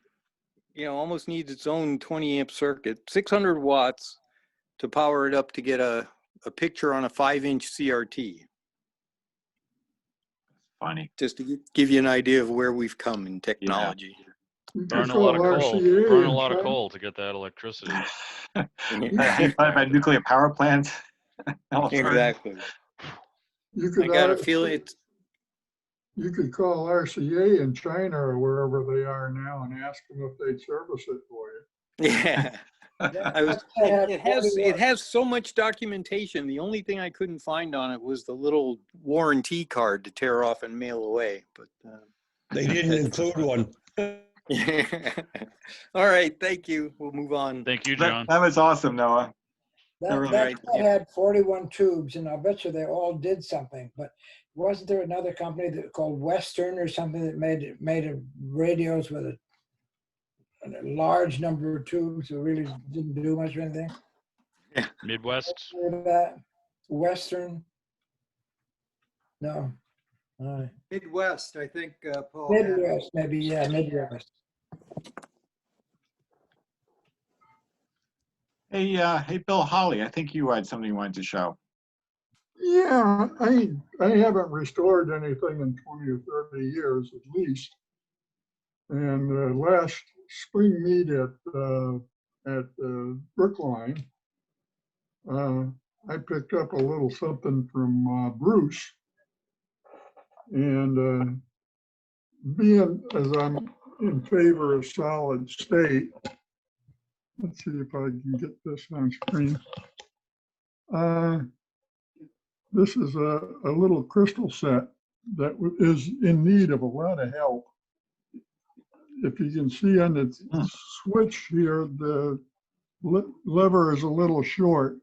almost needs its own 20 amp circuit. 600 watts to power it up to get a picture on a 5-inch CRT. Funny. Just to give you an idea of where we've come in technology. Burn a lot of coal. Burn a lot of coal to get that electricity. By nuclear power plants. Exactly. I got to feel it. You could call RCA in China or wherever they are now and ask them if they'd service it for you. Yeah. I was. It has so much documentation. The only thing I couldn't find on it was the little warranty card to tear off and mail away. But They didn't include one. all right, thank you. We'll move on. Thank you, John. That was awesome, Noah. That Right. had 41 tubes, and I bet you they all did something. But wasn't there another company that called Western or something that made radios with a large number of tubes that really didn't do much of anything? Midwest. That Western? No. All right. Midwest, I think, Paul. Midwest, maybe, yeah, Midwest. Hey, Bill Holly, I think you had something you wanted to show. Yeah, I haven't restored anything in 20 or 30 years at least. And last spring meet at Brookline, I picked up a little something from Bruce. And being as I'm in favor of solid state, let's see if I can get this on screen. This is a little crystal set that is in need of a lot of help. If you can see on the switch here, the lever is a little short.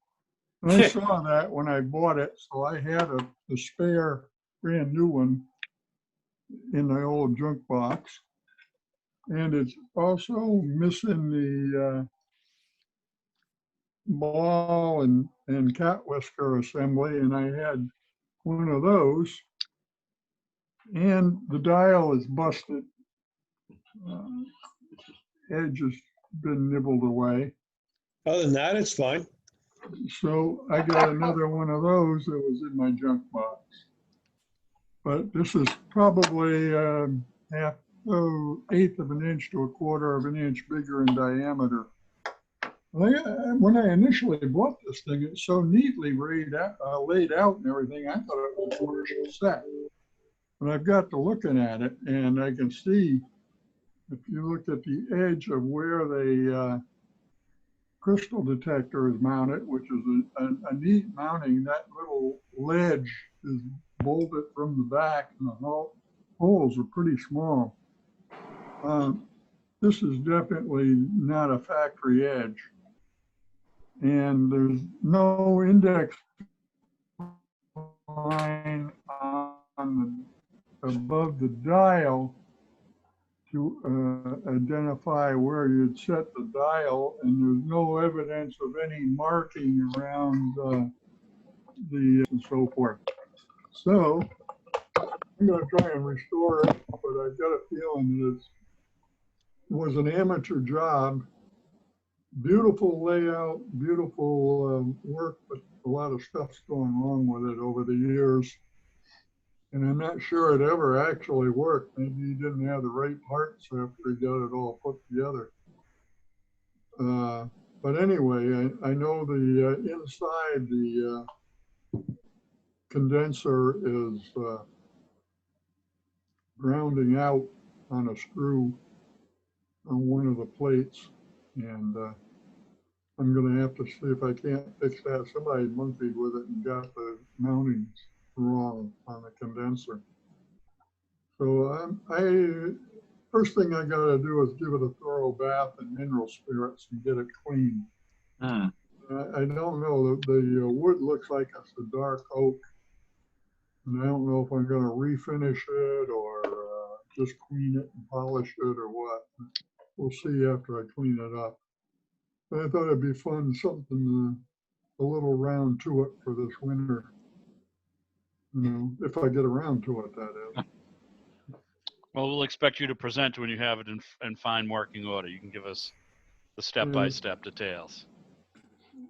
And I saw that when I bought it, so I had a spare brand new one in the old junk box. And it's also missing the ball and cat whisker assembly, and I had one of those. And the dial is busted. Edge has been nibbled away. Other than that, it's fine. So I got another one of those that was in my junk box. But this is probably eighth of an inch to a quarter of an inch bigger in diameter. When I initially bought this thing, it's so neatly laid out and everything, I thought it was a commercial set. But I've got to looking at it, and I can see, if you look at the edge of where the crystal detector is mounted, which is a neat mounting, that little ledge is bolted from the back, and the holes are pretty small. This is definitely not a factory edge. And there's no index line above the dial to identify where you'd set the dial, and there's no evidence of any marking around the and so forth. So I'm going to try and restore it, but I've got a feeling that it was an amateur job. Beautiful layout, beautiful work, but a lot of stuff's going wrong with it over the years. And I'm not sure it ever actually worked. Maybe he didn't have the right parts after he got it all put together. But anyway, I know the inside the condenser is grounding out on a screw on one of the plates. And I'm going to have to see if I can't fix that. Somebody monkeyed with it and got the mountings wrong on the condenser. So first thing I got to do is give it a thorough bath in mineral spirits and get it clean. I don't know, the wood looks like it's a dark oak, and I don't know if I'm going to refinish it or just clean it and polish it or what. We'll see after I clean it up. But I thought it'd be fun, something a little round to it for this winter. You know, if I get around to it, that is. Well, we'll expect you to present when you have it in fine working order. You can give us the step-by-step details.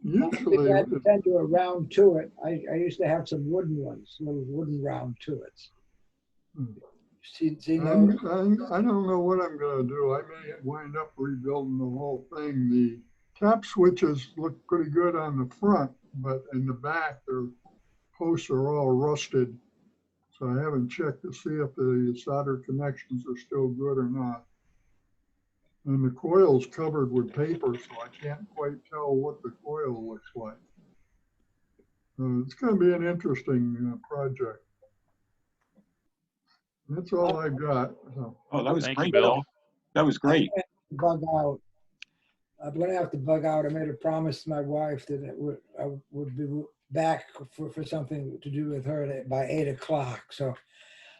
Usually, I tend to a round to it. I used to have some wooden ones, little wooden round to it. I don't know what I'm going to do. I may wind up rebuilding the whole thing. The top switches look pretty good on the front, but in the back, their posts are all rusted. So I haven't checked to see if the solder connections are still good or not. And the coil's covered with paper, so I can't quite tell what the coil looks like. It's going to be an interesting project. That's all I got. So. Oh, that was Thank you, great, Bill. Bill. That was great. Bug out. I'm gonna have to bug out. I made a promise to my wife that I would be back for something to do with her by 8 o'clock. So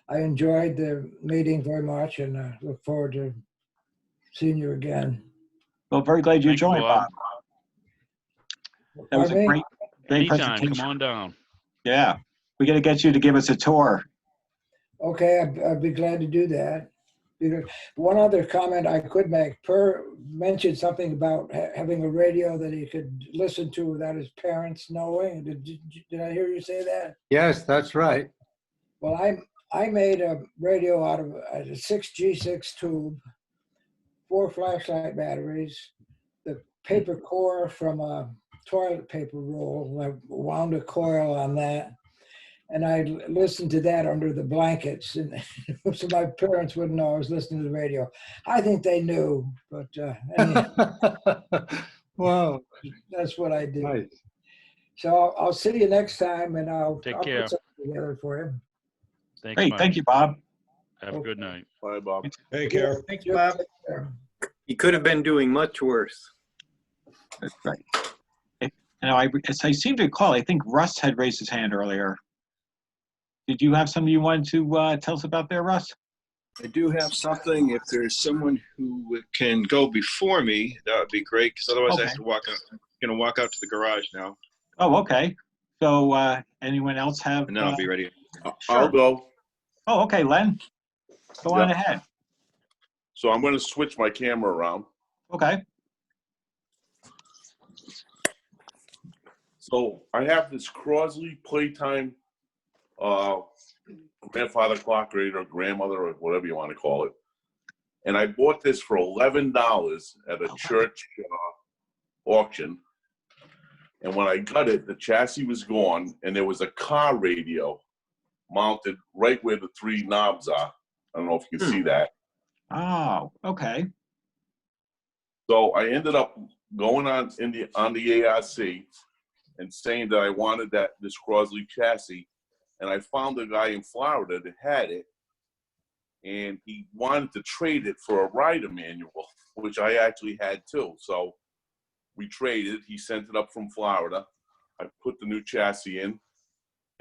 I enjoyed the meeting very much and look forward to seeing you again. Well, very glad you Thank you, joined, Bob. Bob. That was a Pardon me? great Anytime, presentation. come on down. Yeah, we got to get you to give us a tour. Okay, I'd be glad to do that. One other comment I could make, Per mentioned something about having a radio that he could listen to without his parents knowing. Did I hear you say that? Yes, that's right. Well, I made a radio out of a 6G6 tube, 4 flashlight batteries, the paper core from a toilet paper roll. I wound a coil on that. And I listened to that under the blankets, and so my parents wouldn't know I was listening to the radio. I think they knew, but anyhow, Wow. that's what I did. Nice. So I'll see you next time, and I'll Take put care. something together for you. Thanks, Great, Mike. thank you, Bob. Have a good night. Bye, Bob. Take care. Thanks, Bob. He could have been doing much worse. That's right. As I seem to recall, I think Russ had raised his hand earlier. Did you have something you wanted to tell us about there, Russ? I do have something. If there's someone who can go before me, that would be great, because otherwise I have to walk out. I'm going to walk out to the garage now. Oh, okay. So anyone else have? And then I'll be ready. Sure. I'll go. Oh, okay, Len. Go on ahead. So I'm going to switch my camera around. Okay. So I have this Crosley Playtime grandfather clock reader, or grandmother, or whatever you want to call it. And I bought this for $11 at a church auction. And when I got it, the chassis was gone, and there was a car radio mounted right where the 3 knobs are. I don't know if you can see that. Oh, okay. So I ended up going on the ARC and saying that I wanted this Crosley chassis. And I found a guy in Florida that had it, and he wanted to trade it for a rider manual, which I actually had too. So we traded. He sent it up from Florida. I put the new chassis in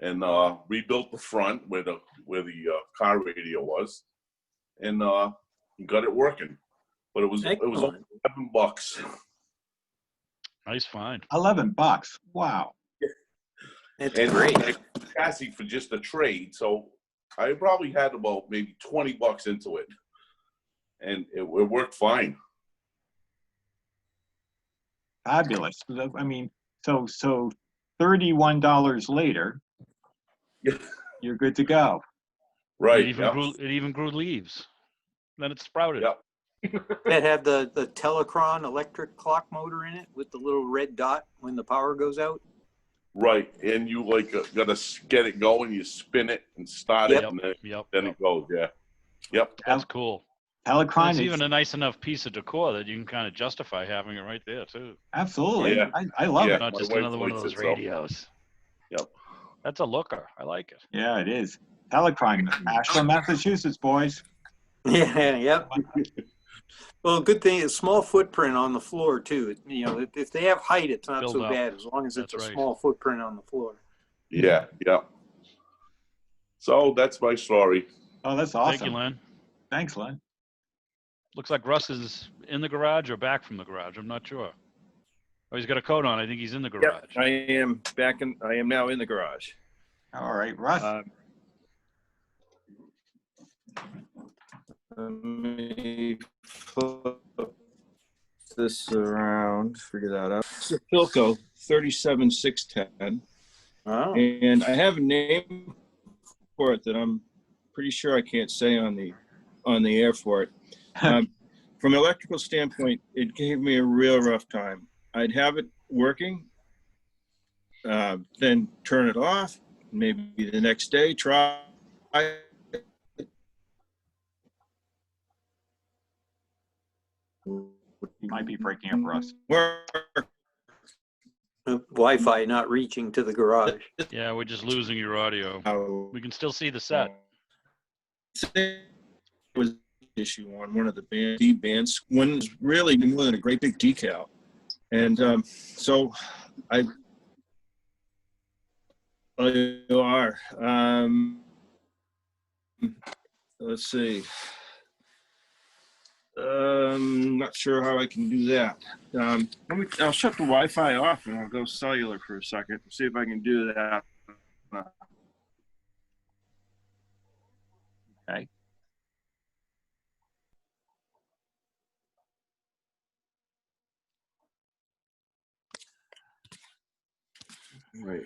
and rebuilt the front where the car radio was, and got it working. But it was only $11. Nice find. $11. Wow. That's and great. I chassis for just a trade, so I probably had about maybe $20 into it, and it worked fine. Fabulous. I mean, so $31 later, you're good to go. Right. It even grew leaves. Then it sprouted. Yep. That had the Telecron electric clock motor in it with the little red dot when the power goes out. Right, and you gotta get it going. You spin it and start it, and then it goes. Yeah. Yep. That's cool. Telecron It's is even a nice enough piece of decor that you can kind of justify having it right there too. absolutely. Yeah. I love it. Not my just wife another one of likes those it, so. radios. Yep. That's a looker. I like it. Yeah, it is. Telecron, Ashland, Massachusetts, boys. Yeah, yep. Well, good thing it's small footprint on the floor too. You know, if they have height, it's not Build so up. bad as long as it's That's a right. small footprint on the floor. Yeah. So that's my story. Oh, that's awesome. Thank you, Len. Thanks, Len. Looks like Russ is in the garage or back from the garage. I'm not sure. Oh, he's got a coat on. I think he's in the garage. I am now in the garage. All right, Russ. Let me flip this around, figure that out. It's a Philco 37610. Oh. And I have a name for it that I'm pretty sure I can't say on the air for it. From an electrical standpoint, it gave me a real rough time. I'd have it working, then turn it off, maybe the next day try You might be breaking up, Russ. Wi-Fi not reaching to the garage. Yeah, we're just losing your audio. We can still see the set. Was issue on one of the bands. One was really more than a great big decal, and so you are. Let's see. Not sure how I can do that. I'll shut the Wi-Fi off and I'll go cellular for a second. See if I can do that. Okay. Right.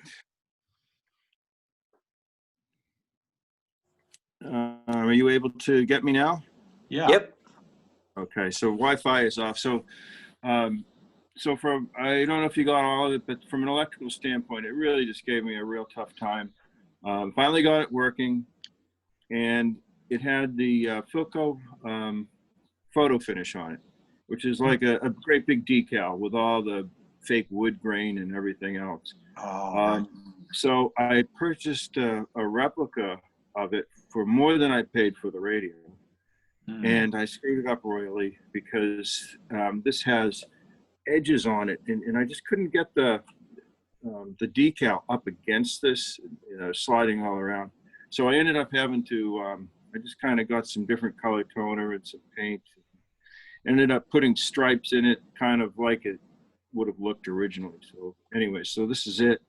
Are you able to get me now? Yeah. Yep. Okay, so Wi-Fi is off. So, from, I don't know if you got all of it, but from an electrical standpoint, it really just gave me a real tough time. Finally got it working, and it had the Philco photo finish on it, which is like a great big decal with all the fake wood grain and everything else. So I purchased a replica of it for more than I paid for the radio. And I screwed it up royally because this has edges on it, and I just couldn't get the decal up against this, sliding all around. So I ended up having to, I just kind of got some different color toner and some paint. Ended up putting stripes in it, kind of like it would have looked originally. So anyway, so this is it.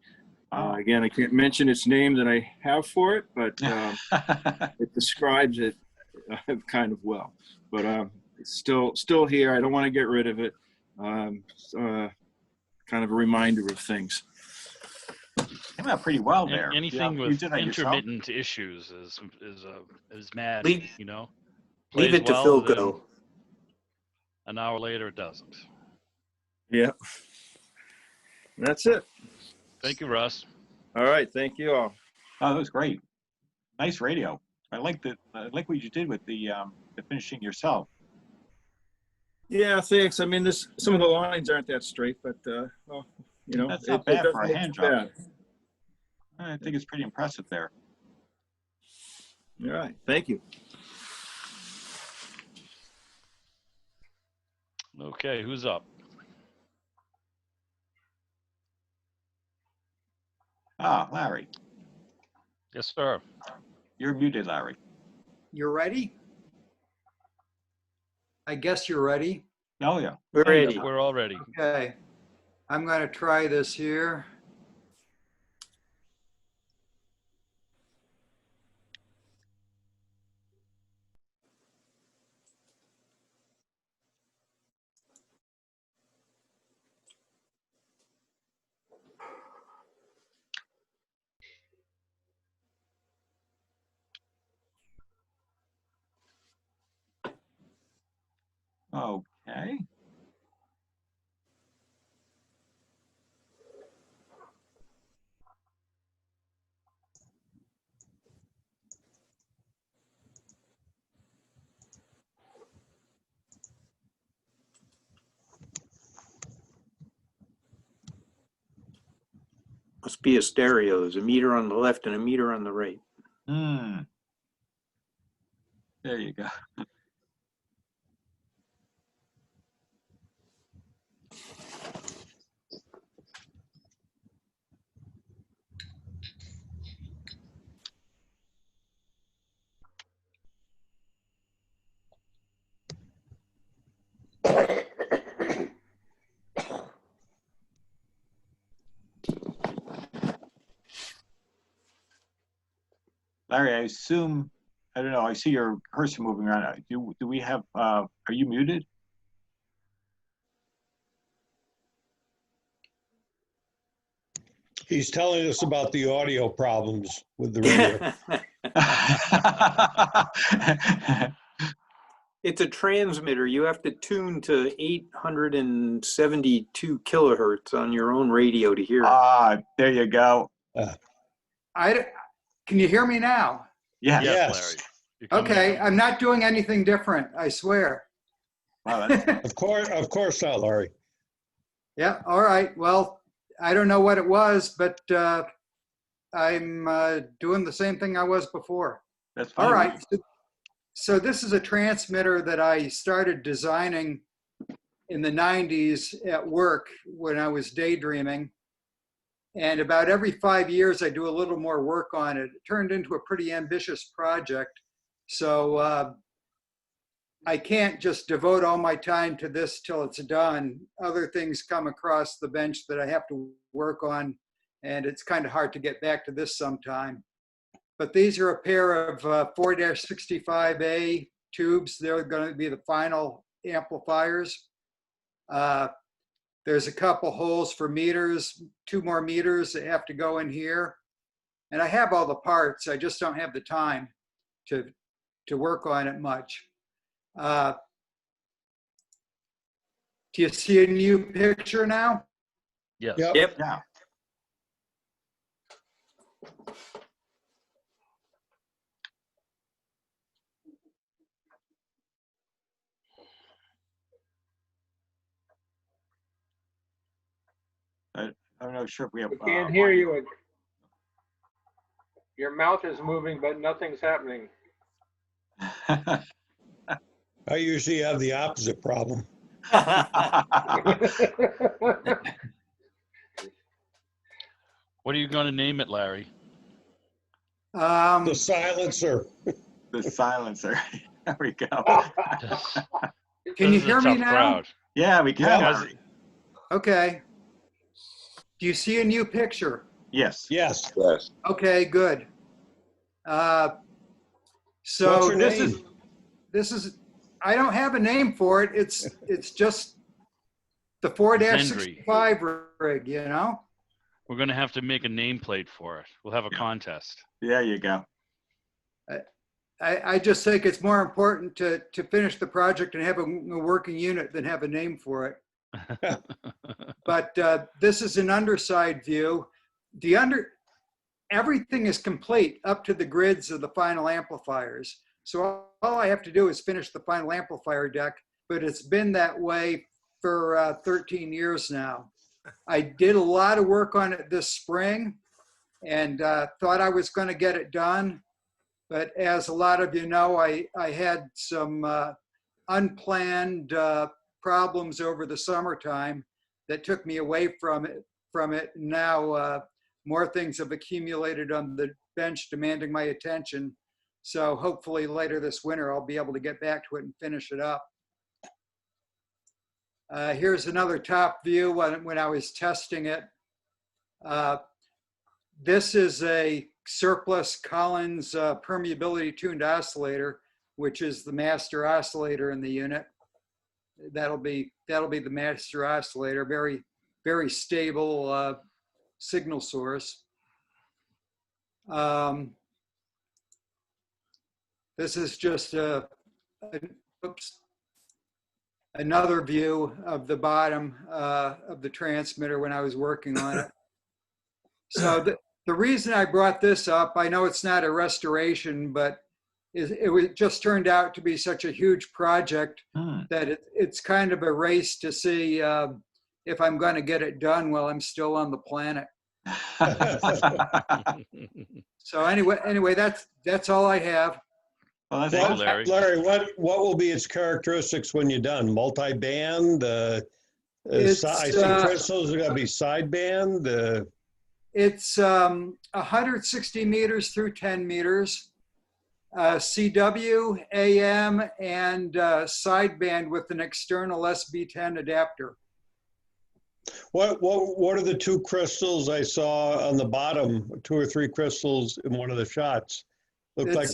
Again, I can't mention its name that I have for it, but it describes it kind of well. But it's still here. I don't want to get rid of it. Kind of a reminder of things. Came out pretty well there. Anything with intermittent issues is mad. Leave it to Philco. An hour later, it doesn't. Yeah. That's it. Thank you, Russ. All right. Thank you all. Oh, that was great. Nice radio. I like what you did with the finishing yourself. Yeah, thanks. I mean, some of the lines aren't that straight, but well, that's not bad for a hand job. I think it's pretty impressive there. All right. Thank you. Okay, who's up? Larry. Yes, sir. You're muted, Larry. You're ready? I guess you're ready. Oh, yeah. We're ready. We're all ready. Okay. I'm going to try this here. Okay. Must be a stereo. There's a meter on the left and a meter on the right. There you go. Larry, I assume, I don't know, I see your cursor moving around. Do we have, are you muted? He's telling us about the audio problems with the radio. It's a transmitter. You have to tune to 872 kilohertz on your own radio to hear it. There you go. Can you hear me now? Yes. Yes, Larry. Okay, I'm not doing anything different, I swear. Wow, that's, Of course not, Larry. Yeah, all right. Well, I don't know what it was, but I'm doing the same thing I was before. that's fine. All right. So this is a transmitter that I started designing in the 90s at work when I was daydreaming. And about every 5 years, I do a little more work on it. It turned into a pretty ambitious project. So I can't just devote all my time to this till it's done. Other things come across the bench that I have to work on, and it's kind of hard to get back to this sometime. But these are a pair of 4-65A tubes. They're going to be the final amplifiers. There's a couple holes for meters, 2 more meters that have to go in here. And I have all the parts. I just don't have the time to work on it much. Do you see a new picture now? Yes. Yep. Yeah. I'm not sure if we have. We can't hear you. Your mouth is moving, but nothing's happening. I usually have the opposite problem. What are you going to name it, Larry? The silencer. The silencer. There we go. Can you This is a hear me tough now? crowd. Yeah, we can. Yeah. Larry. Okay. Do you see a new picture? Yes. Yes. Yes. Okay, good. So What's your name? this is, I don't have a name for it. It's just the 4-65 rig, you know? We're going to have to make a nameplate for it. We'll have a contest. There you go. I just think it's more important to finish the project and have a working unit than have a name for it. But this is an underside view. Everything is complete up to the grids of the final amplifiers. So all I have to do is finish the final amplifier deck, but it's been that way for 13 years now. I did a lot of work on it this spring and thought I was going to get it done. But as a lot of you know, I had some unplanned problems over the summertime that took me away from it. Now more things have accumulated on the bench demanding my attention. So hopefully later this winter, I'll be able to get back to it and finish it up. Here's another top view when I was testing it. This is a surplus Collins permeability tuned oscillator, which is the master oscillator in the unit. That'll be the master oscillator, very, very stable signal source. This is just another view of the bottom of the transmitter when I was working on it. So the reason I brought this up, I know it's not a restoration, but it just turned out to be such a huge project that it's kind of a race to see if I'm going to get it done while I'm still on the planet. So anyway, that's all I have. Well, Thank you, Larry. Larry, what will be its characteristics when you're done? Multi-band? I see crystals are going to be sideband. It's 160 meters through 10 meters, CW, AM, and sideband with an external SB10 adapter. What are the 2 crystals I saw on the bottom? 2 or 3 crystals in one of the shots. Look like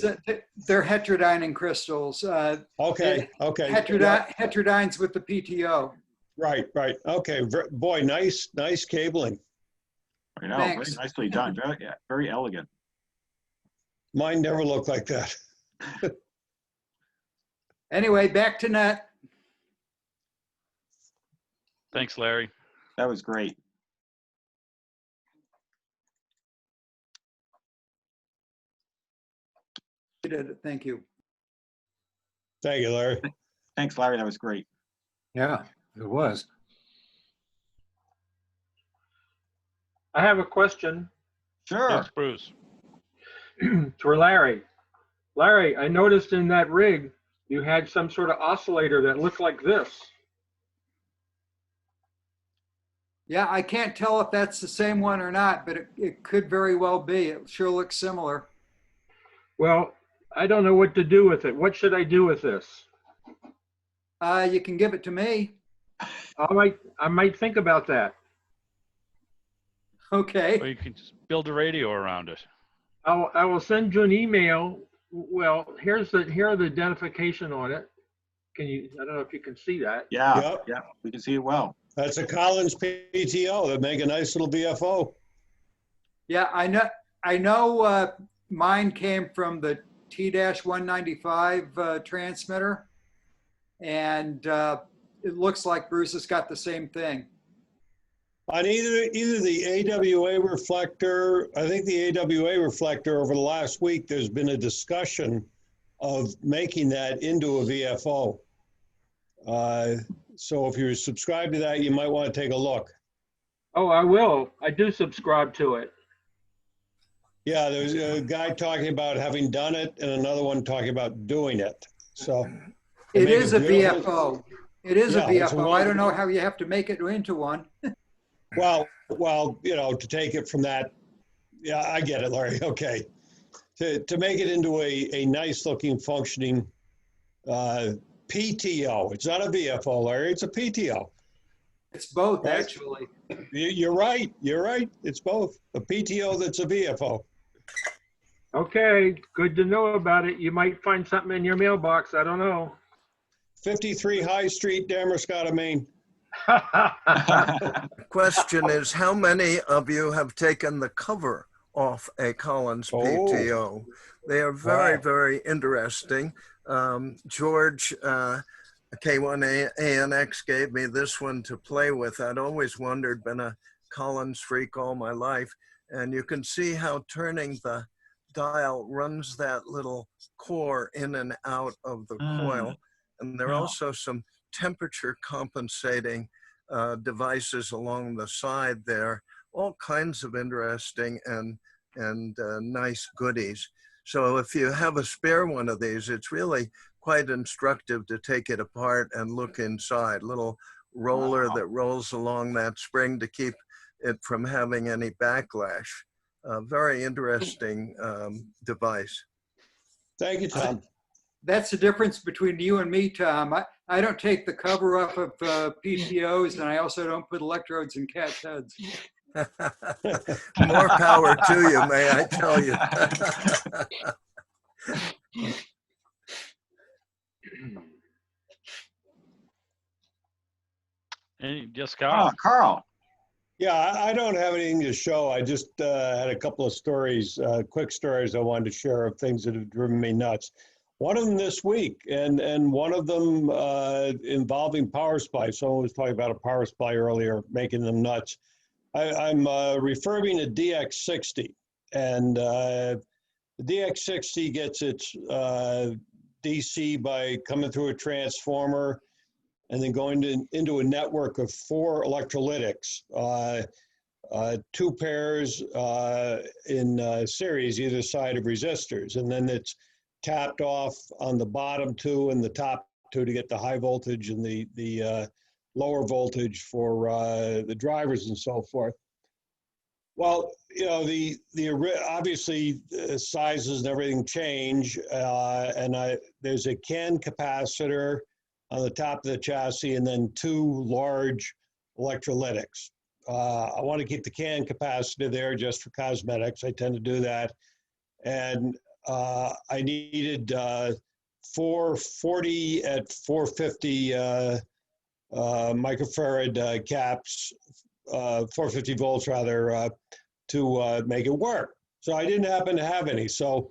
they're heterodyning crystals. Okay. Heterodynes with the PTO. Right. Okay. Boy, nice cabling. I know, Thanks. very nicely done. Very elegant. Mine never looked like that. Anyway, back to net. Thanks, Larry. That was great. You did it. Thank you. Thank you, Larry. Thanks, Larry. That was great. Yeah, it was. I have a question. Sure. Yes, Bruce. For Larry. Larry, I noticed in that rig, you had some sort of oscillator that looked like this. Yeah, I can't tell if that's the same one or not, but it could very well be. It sure looks similar. Well, I don't know what to do with it. What should I do with this? You can give it to me. I might think about that. Okay. Or you can just build a radio around it. I will send you an email. Well, here are the identification on it. I don't know if you can see that. Yeah, Yep. yeah, we can see it well. That's a Collins PTO that make a nice little VFO. Yeah, I know mine came from the T-195 transmitter, and it looks like Bruce has got the same thing. On either the AWA reflector, I think the AWA reflector over the last week, there's been a discussion of making that into a VFO. So if you're subscribed to that, you might want to take a look. Oh, I will. I do subscribe to it. Yeah, there's a guy talking about having done it and another one talking about doing it. So it is a VFO. It is a VFO. I don't know how you have to make it into one. Well, you know, to take it from that, yeah, I get it, Larry. Okay. To make it into a nice looking functioning PTO. It's not a VFO, Larry. It's a PTO. It's both, right? Actually. You're right. You're right. It's both. A PTO that's a VFO. Okay, good to know about it. You might find something in your mailbox. I don't know. 53 High Street, Damascotta, Maine. Question is, how many of you have taken the cover off a Collins PTO? They are very, very interesting. George, K1ANX gave me this one to play with. I'd always wondered, been a Collins freak all my life. And you can see how turning the dial runs that little core in and out of the coil. And there are also some temperature compensating devices along the side there, all kinds of interesting and nice goodies. So if you have a spare one of these, it's really quite instructive to take it apart and look inside. Little roller that rolls along that spring to keep it from having any backlash. Very interesting device. Thank you, Tom. That's the difference between you and me, Tom. I don't take the cover off of PTOs, and I also don't put electrodes in cats' heads. More power to you, may I tell you. And just Carl. Carl. Yeah, I don't have anything to show. I just had a couple of stories, quick stories I wanted to share of things that have driven me nuts. One of them this week, and one of them involving power supply. Someone was talking about a power supply earlier, making them nuts. I'm refurbing a DX60, and the DX60 gets its DC by coming through a transformer and then going into a network of 4 electrolytics, 2 pairs in series either side of resistors, and then it's tapped off on the bottom 2 and the top 2 to get the high voltage and the lower voltage for the drivers and so forth. Well, you know, obviously sizes and everything change, and there's a CAN capacitor on the top of the chassis and then 2 large electrolytics. I want to keep the CAN capacitor there just for cosmetics. I tend to do that. And I needed 440 at 450 microfarad caps, 450 volts rather, to make it work. So I didn't happen to have any. So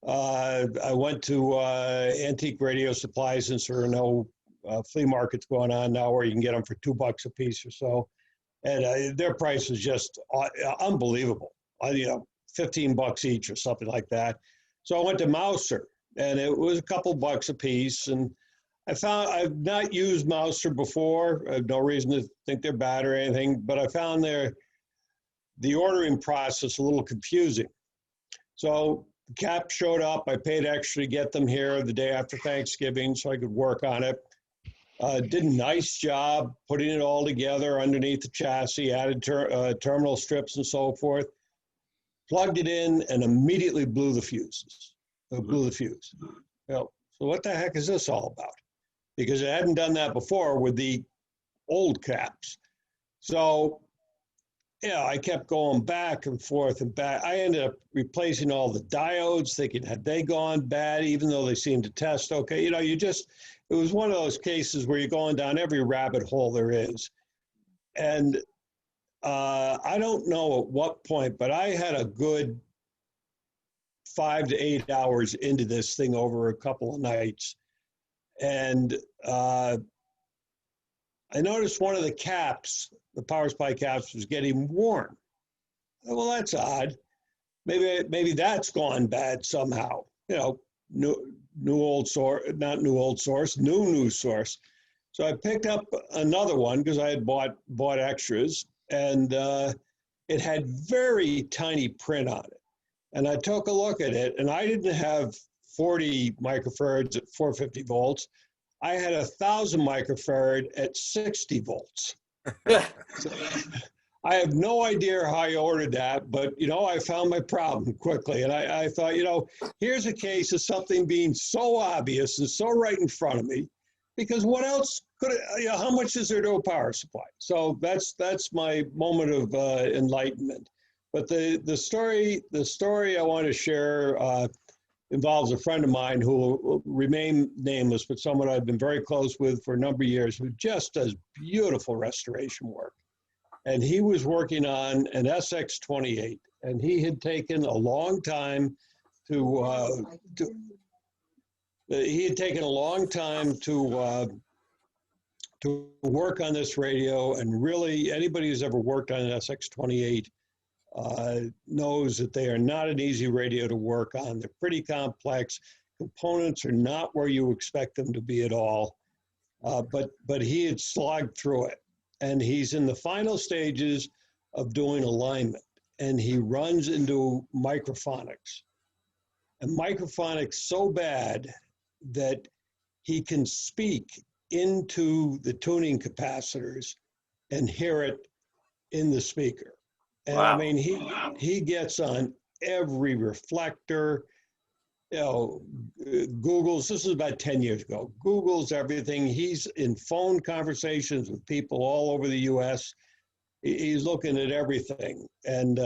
I went to Antique Radio Supply, since there are no flea markets going on now where you can get them for $2 a piece or so. And their price is just unbelievable. You know, $15 each or something like that. So I went to Mouser, and it was a couple bucks a piece. And I've not used Mouser before. I have no reason to think they're bad or anything, but I found the ordering process a little confusing. So the cap showed up. I paid extra to get them here the day after Thanksgiving so I could work on it. Did a nice job putting it all together underneath the chassis, added terminal strips and so forth. Plugged it in and immediately blew the fuses. Blew the fuse. Well, so what the heck is this all about? Because it hadn't done that before with the old caps. So, yeah, I kept going back and forth and back. I ended up replacing all the diodes, thinking, had they gone bad, even though they seemed to test okay? You know, it was one of those cases where you're going down every rabbit hole there is. And I don't know at what point, but I had a good 5 to 8 hours into this thing over a couple of nights. And I noticed one of the caps, the power supply caps, was getting warm. Well, that's odd. Maybe that's gone bad somehow. You know, new old source, not new old source, new source. So I picked up another one because I had bought extras, and it had very tiny print on it. And I took a look at it, and I didn't have 40 microfarads at 450 volts. I had 1,000 microfarad at 60 volts. So, I have no idea how I ordered that, but, you know, I found my problem quickly. And I thought, you know, here's a case of something being so obvious and so right in front of me, because what else could it, you know, how much is there to a power supply? So that's my moment of enlightenment. But the story I want to share involves a friend of mine who will remain nameless, but someone I've been very close with for a number of years, who just does beautiful restoration work. And he was working on an SX28, and he had taken a long time to work on this radio. And really, anybody who's ever worked on an SX28 knows that they are not an easy radio to work on. They're pretty complex. Components are not where you expect them to be at all. But he had slogged through it. And he's in the final stages of doing alignment. And he runs into microphonics. And microphonics so bad that he can speak into the tuning capacitors and hear it in the speaker. And wow. I mean, he gets on every reflector, you know, Google's, this is about 10 years ago, Google's everything. He's in phone conversations with people all over the US. He's looking at everything. And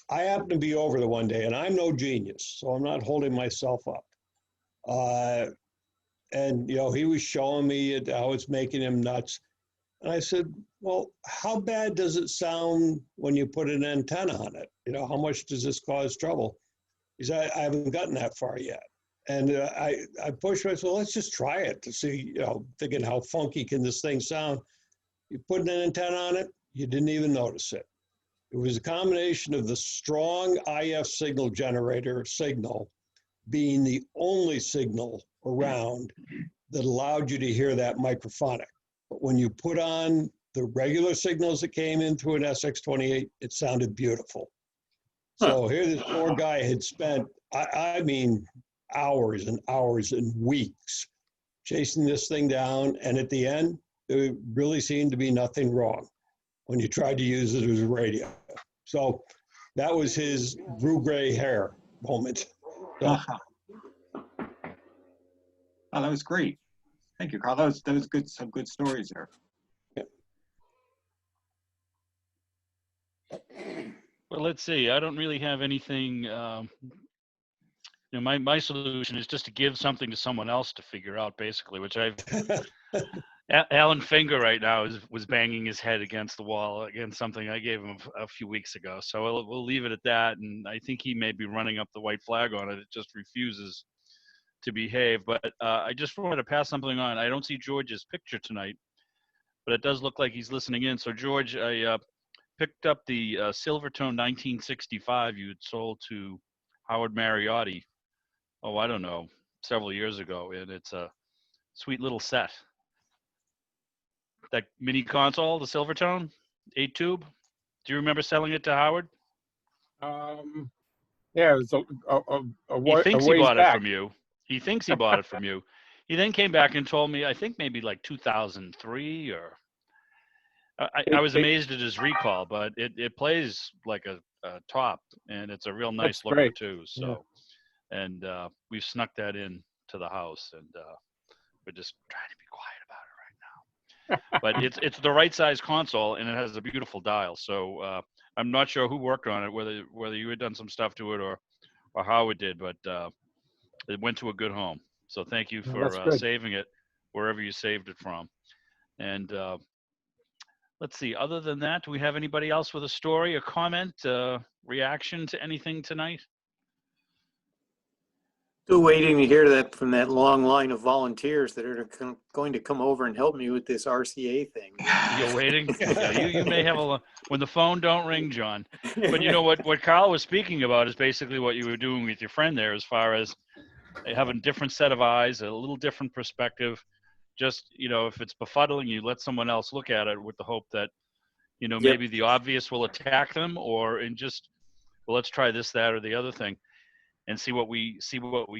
I happened to be over there one day, and I'm no genius, so I'm not holding myself up. And, you know, he was showing me how it's making him nuts. And I said, well, how bad does it sound when you put an antenna on it? You know, how much does this cause trouble? He said, I haven't gotten that far yet. And I pushed him. I said, well, let's just try it to see, you know, thinking how funky can this thing sound. You put an antenna on it, you didn't even notice it. It was a combination of the strong IF signal generator signal being the only signal around that allowed you to hear that microphonic. But when you put on the regular signals that came in through an SX28, it sounded beautiful. So here this poor guy had spent, I mean, hours and hours and weeks chasing this thing down. And at the end, there really seemed to be nothing wrong when you tried to use it as a radio. So that was his brew gray hair moment. So, Oh, that was great. Thank you, Carl. That was good. Some good stories there. Well, let's see. I don't really have anything. You know, my solution is just to give something to someone else to figure out, basically. Which I've. Alan Finger right now was banging his head against the wall against something I gave him a few weeks ago. So we'll leave it at that. And I think he may be running up the white flag on it. It just refuses to behave. But I just wanted to pass something on. I don't see George's picture tonight, but it does look like he's listening in. So George, I picked up the Silvertone 1965 you had sold to Howard Mariotti. Oh, I don't know, several years ago, and it's a sweet little set. That mini console, the Silvertone, 8-tube. Do you remember selling it to Howard? Yeah, it was He thinks he ways bought it back. from you. He thinks he bought it from you. He then came back and told me, I think maybe like 2003 or. I was amazed at his recall, but it plays like a top, and it's a real nice That's looker great. too. So, and we've snuck that in to the house, and we're just trying to be quiet about it right now. But it's the right size console, and it has a beautiful dial. So I'm not sure who worked on it, whether you had done some stuff to it or Howard did, but it went to a good home. So thank you for saving it wherever you saved it from. And let's see, other than that, do we have anybody else with a story, a comment, reaction to anything tonight? Still waiting to hear that from that long line of volunteers that are going to come over and help me with this RCA thing. You're waiting? Yeah, you may have when the phone don't ring, John. But you know what Carl was speaking about is basically what you were doing with your friend there, as far as having a different set of eyes, a little different perspective. Just, if it's befuddling you, let someone else look at it with the hope that, maybe the obvious will attack them, or well, let's try this, that, or the other thing, and see what we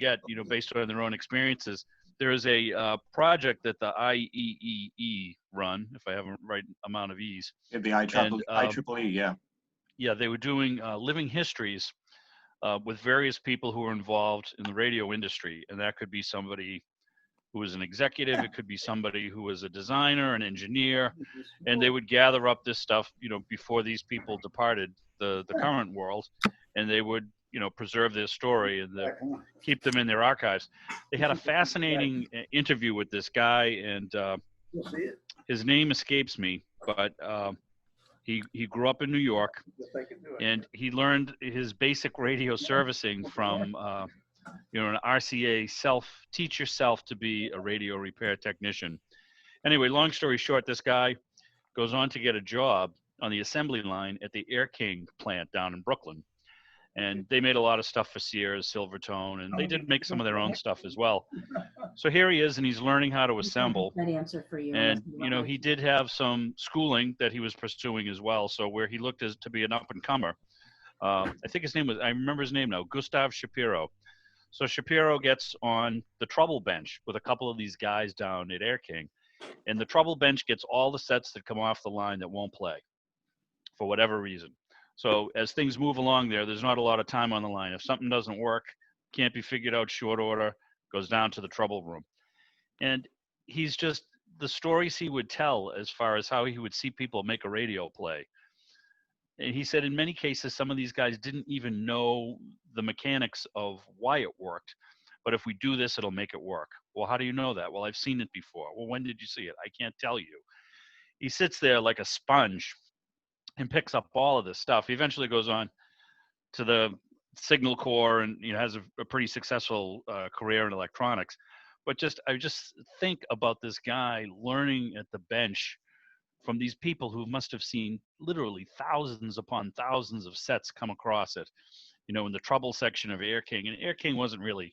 get, based on their own experiences. There is a project that the IEEE run, if I have the right amount of E's. Yeah, the IEEE, yeah. Yeah, they were doing living histories with various people who were involved in the radio industry, and that could be somebody who was an executive, it could be somebody who was a designer, an engineer, and they would gather up this stuff, before these people departed the current world, and they would, preserve their story and keep them in their archives. They had a fascinating interview with this guy, and his name escapes me, but he grew up in New York, and he learned his basic radio servicing from an RCA teach yourself to be a radio repair technician. Anyway, long story short, this guy goes on to get a job on the assembly line at the Air King plant down in Brooklyn. And they made a lot of stuff for Sears, Silvertone, and they did make some of their own stuff as well. So here he is, and he's learning how to assemble. That answer for you. And, he did have some schooling that he was pursuing as well. So where he looked to be an up-and-comer, I think I remember his name now, Gustav Shapiro. So Shapiro gets on the trouble bench with a couple of these guys down at Air King. And the trouble bench gets all the sets that come off the line that won't play for whatever reason. So as things move along there's not a lot of time on the line. If something doesn't work, can't be figured out short order, goes down to the trouble room. And he's just, the stories he would tell as far as how he would see people make a radio play. And he said in many cases, some of these guys didn't even know the mechanics of why it worked. But if we do this, it'll make it work. Well, how do you know that? Well, I've seen it before. Well, when did you see it? I can't tell you. He sits there like a sponge and picks up all of this stuff. He eventually goes on to the Signal Corps and has a pretty successful career in electronics. But I just think about this guy learning at the bench from these people who must have seen literally thousands upon thousands of sets come across it, in the trouble section of Air King. And Air King wasn't really,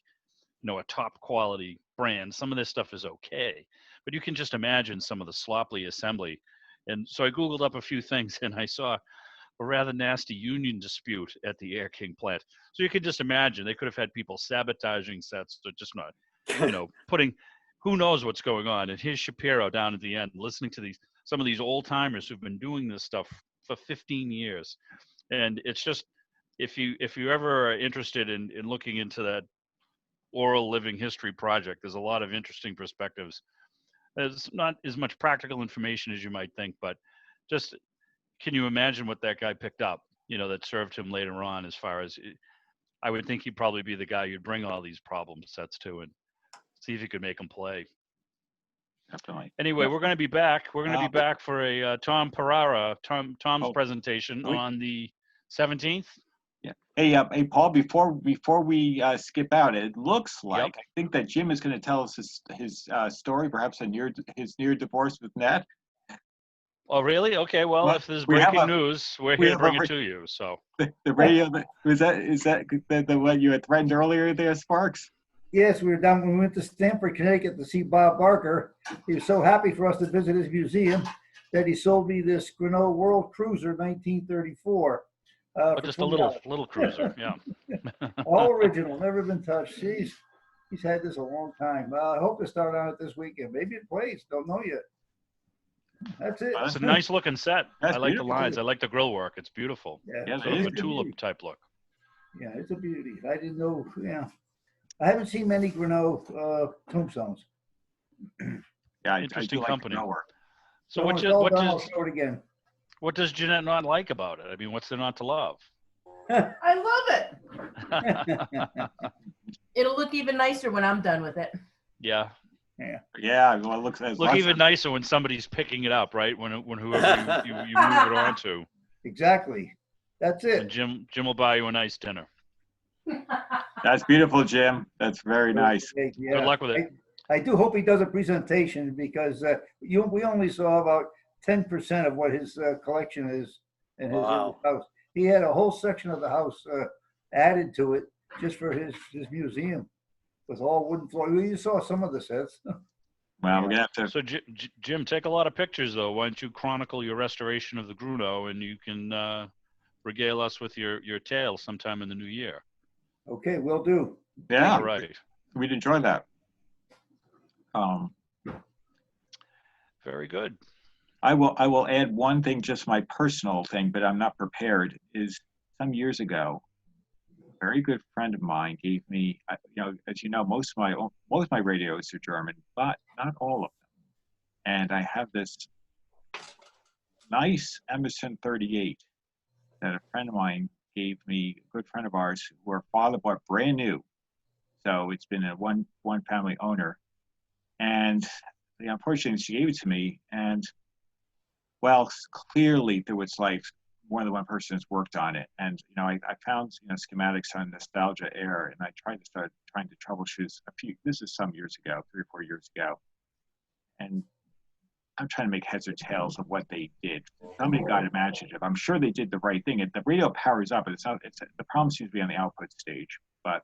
a top quality brand. Some of this stuff is okay, but you can just imagine some of the sloppy assembly. And so I Googled up a few things, and I saw a rather nasty union dispute at the Air King plant. So you can just imagine they could have had people sabotaging sets, or just not, putting, who knows what's going on. And here's Shapiro down at the end, listening to some of these old timers who've been doing this stuff for 15 years. And it's just, if you ever are interested in looking into that oral living history project, there's a lot of interesting perspectives. There's not as much practical information as you might think, but just, can you imagine what that guy picked up, that served him later on, as far as, I would think he'd probably be the guy you'd bring all these problem sets to and see if you could make them play. Definitely. Anyway, we're going to be back. We're going to be back for a Tom's presentation on the 17th. Yeah. Hey, Paul. Before we skip out, it looks like I think that Jim is going to tell us his story, perhaps his near divorce with Nat. Oh, really? Okay. Well, if there's breaking news, we're here to bring it to you. So the radio is that the one you had threatened earlier there, Sparks? Yes, we were down when we went to Stamford, Connecticut to see Bob Barker. He was so happy for us to visit his museum that he sold me this Grinnell World Cruiser 1934 Oh, for just a $20. little cruiser. Yeah. All original, never been touched. He's had this a long time. I hope to start on it this weekend. Maybe it plays. Don't know yet. That's it. It's a nice looking set. That's I like the beautiful. lines. I like the grill work. It's beautiful. Yeah, Sort of a tulip type look. Yeah, it's a beauty. I didn't know. Yeah, I haven't seen many Grinnell tombstones. Yeah, Interesting I do like company. grill work. So when what it's just, all what done, I'll does show it again. what does Jeanette not like about it? I mean, what's there not to love? I love it. It'll look even nicer when I'm done with it. Yeah. Yeah, well, it looks even nicer when somebody's picking it up, right? When whoever you move it on to. Exactly. That's it. And Jim will buy you a nice dinner. That's beautiful, Jim. That's very nice. Yeah. Good luck with it. I do hope he does a presentation because we only saw about 10% of what his collection is in his Wow. house. He had a whole section of the house added to it just for his museum with all wooden floor. You saw some of the sets. Well, we're gonna have to. So Jim, take a lot of pictures though. Why don't you chronicle your restoration of the Gruno, and you can regale us with your tale sometime in the new year. Okay, will do. Yeah. All right. We'd enjoy that. Very good. I will add one thing, just my personal thing, but I'm not prepared. Is some years ago, a very good friend of mine gave me, as you know, most of my radios are German, but not all of them. And I have this nice Emerson 38 that a friend of mine gave me, a good friend of ours, who her father bought brand new. So it's been a one family owner. And unfortunately, she gave it to me, and well, clearly there was like more than one person has worked on it. And I found schematics on Nostalgia Air, and I tried to start trying to troubleshoot this is some years ago, 3 or 4 years ago. And I'm trying to make heads or tails of what they did. Somebody got imaginative. I'm sure they did the right thing. The radio powers up, but it's not. The problem seems to be on the output stage. But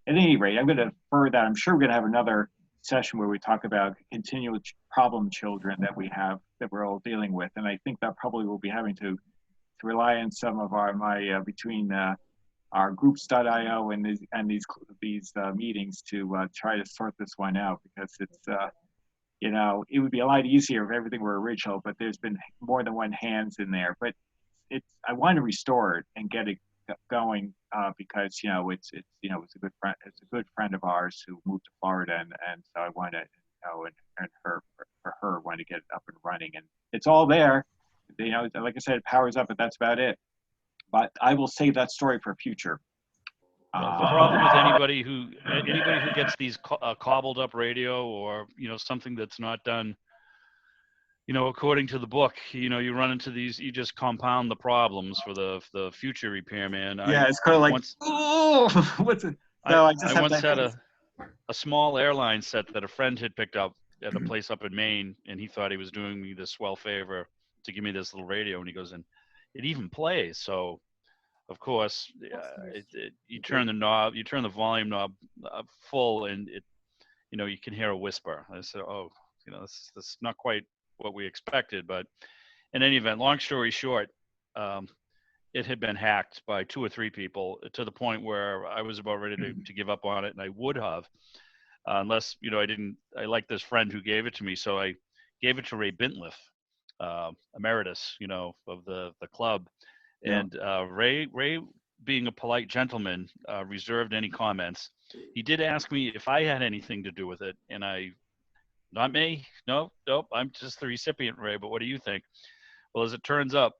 at any rate, I'm going to defer that. I'm sure we're going to have another session where we talk about continual problem children that we have, that we're all dealing with, and I think that probably will be having to rely on some of between our groups.io and these meetings to try to sort this one out, because it's it would be a lot easier if everything were original, but there's been more than one hands in there. But I want to restore it and get it going because it's a good friend. It's a good friend of ours who moved to Florida, and so I want to and her want to get it up and running, and it's all there. Like I said, it powers up, but that's about it. But I will save that story for future. Well, the problem with anybody who gets these cobbled up radio, or something that's not done according to the book, you run into these, you just compound the problems for the future repairman. Yeah, it's kind of like, what's it? No, I once had a small airline set that a friend had picked up at a place up in Maine, and he thought he was doing me this swell favor to give me this little radio, and he goes, and it even plays. So, of course, you turn the knob, you turn the volume knob full, and you can hear a whisper. I said, oh, this is not quite what we expected, but in any event, long story short, it had been hacked by 2 or 3 people to the point where I was about ready to give up on it, and I would have, unless I liked this friend who gave it to me, so I gave it to Ray Bintliff, emeritus, of the club, and Ray, being a polite gentleman, reserved any comments. He did ask me if I had anything to do with it, and not me. Nope. I'm just the recipient, Ray. But what do you think? Well, as it turns up,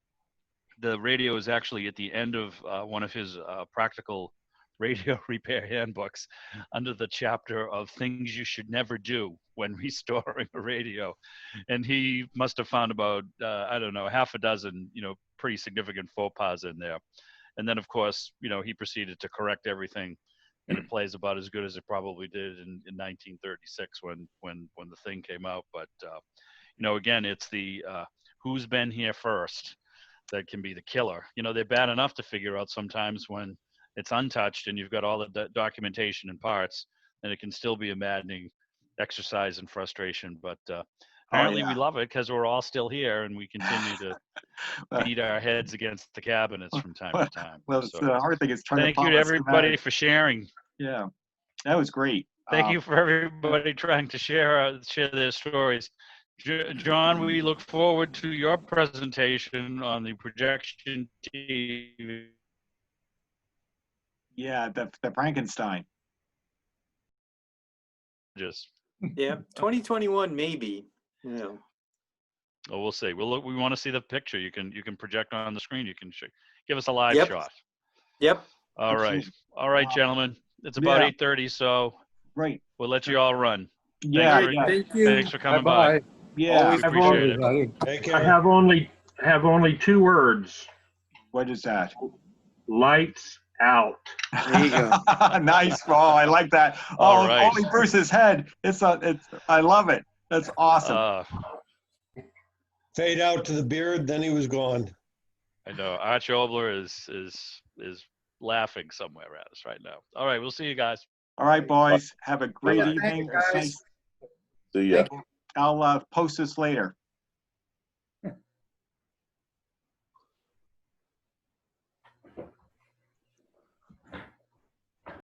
the radio is actually at the end of one of his practical radio repair handbooks, under the chapter of things you should never do when restoring a radio. And he must have found about, I don't know, half a dozen, pretty significant faux pas in there. And then, of course, he proceeded to correct everything. And it plays about as good as it probably did in 1936 when the thing came out. But again, it's the who's been here first that can be the killer. They're bad enough to figure out sometimes when it's untouched and you've got all the documentation and parts, and it can still be a maddening exercise and frustration. But apparently we love it because we're all still here and we continue to beat our heads against the cabinets from time to time. Well, So, the hard thing is trying thank to you to everybody for sharing. Yeah, that was great. Thank you for everybody trying to share their stories. John, we look forward to your presentation on the projection TV. Yeah, the Frankenstein. Just Yeah, 2021 maybe. Yeah. oh, we'll see. We'll look. We want to see the picture. You can project on the screen. You can give us a live Yep. shot. Yep. All right, gentlemen. It's about 8:30, so right. We'll let you all run. Yeah, thanks yeah. Thanks for coming by. Yeah, Always appreciate it. Take I care. have only 2 words. What is that? Lights out. There you go. Nice. Oh, I like that. All Oh, right. only Bruce's head. I love it. That's awesome. Fade out to the beard, then he was gone. I know Arch Obler is laughing somewhere at us right now. All right, we'll see you guys. All right, boys. Have a great Yeah, evening. thank you, guys. See ya. I'll post this later.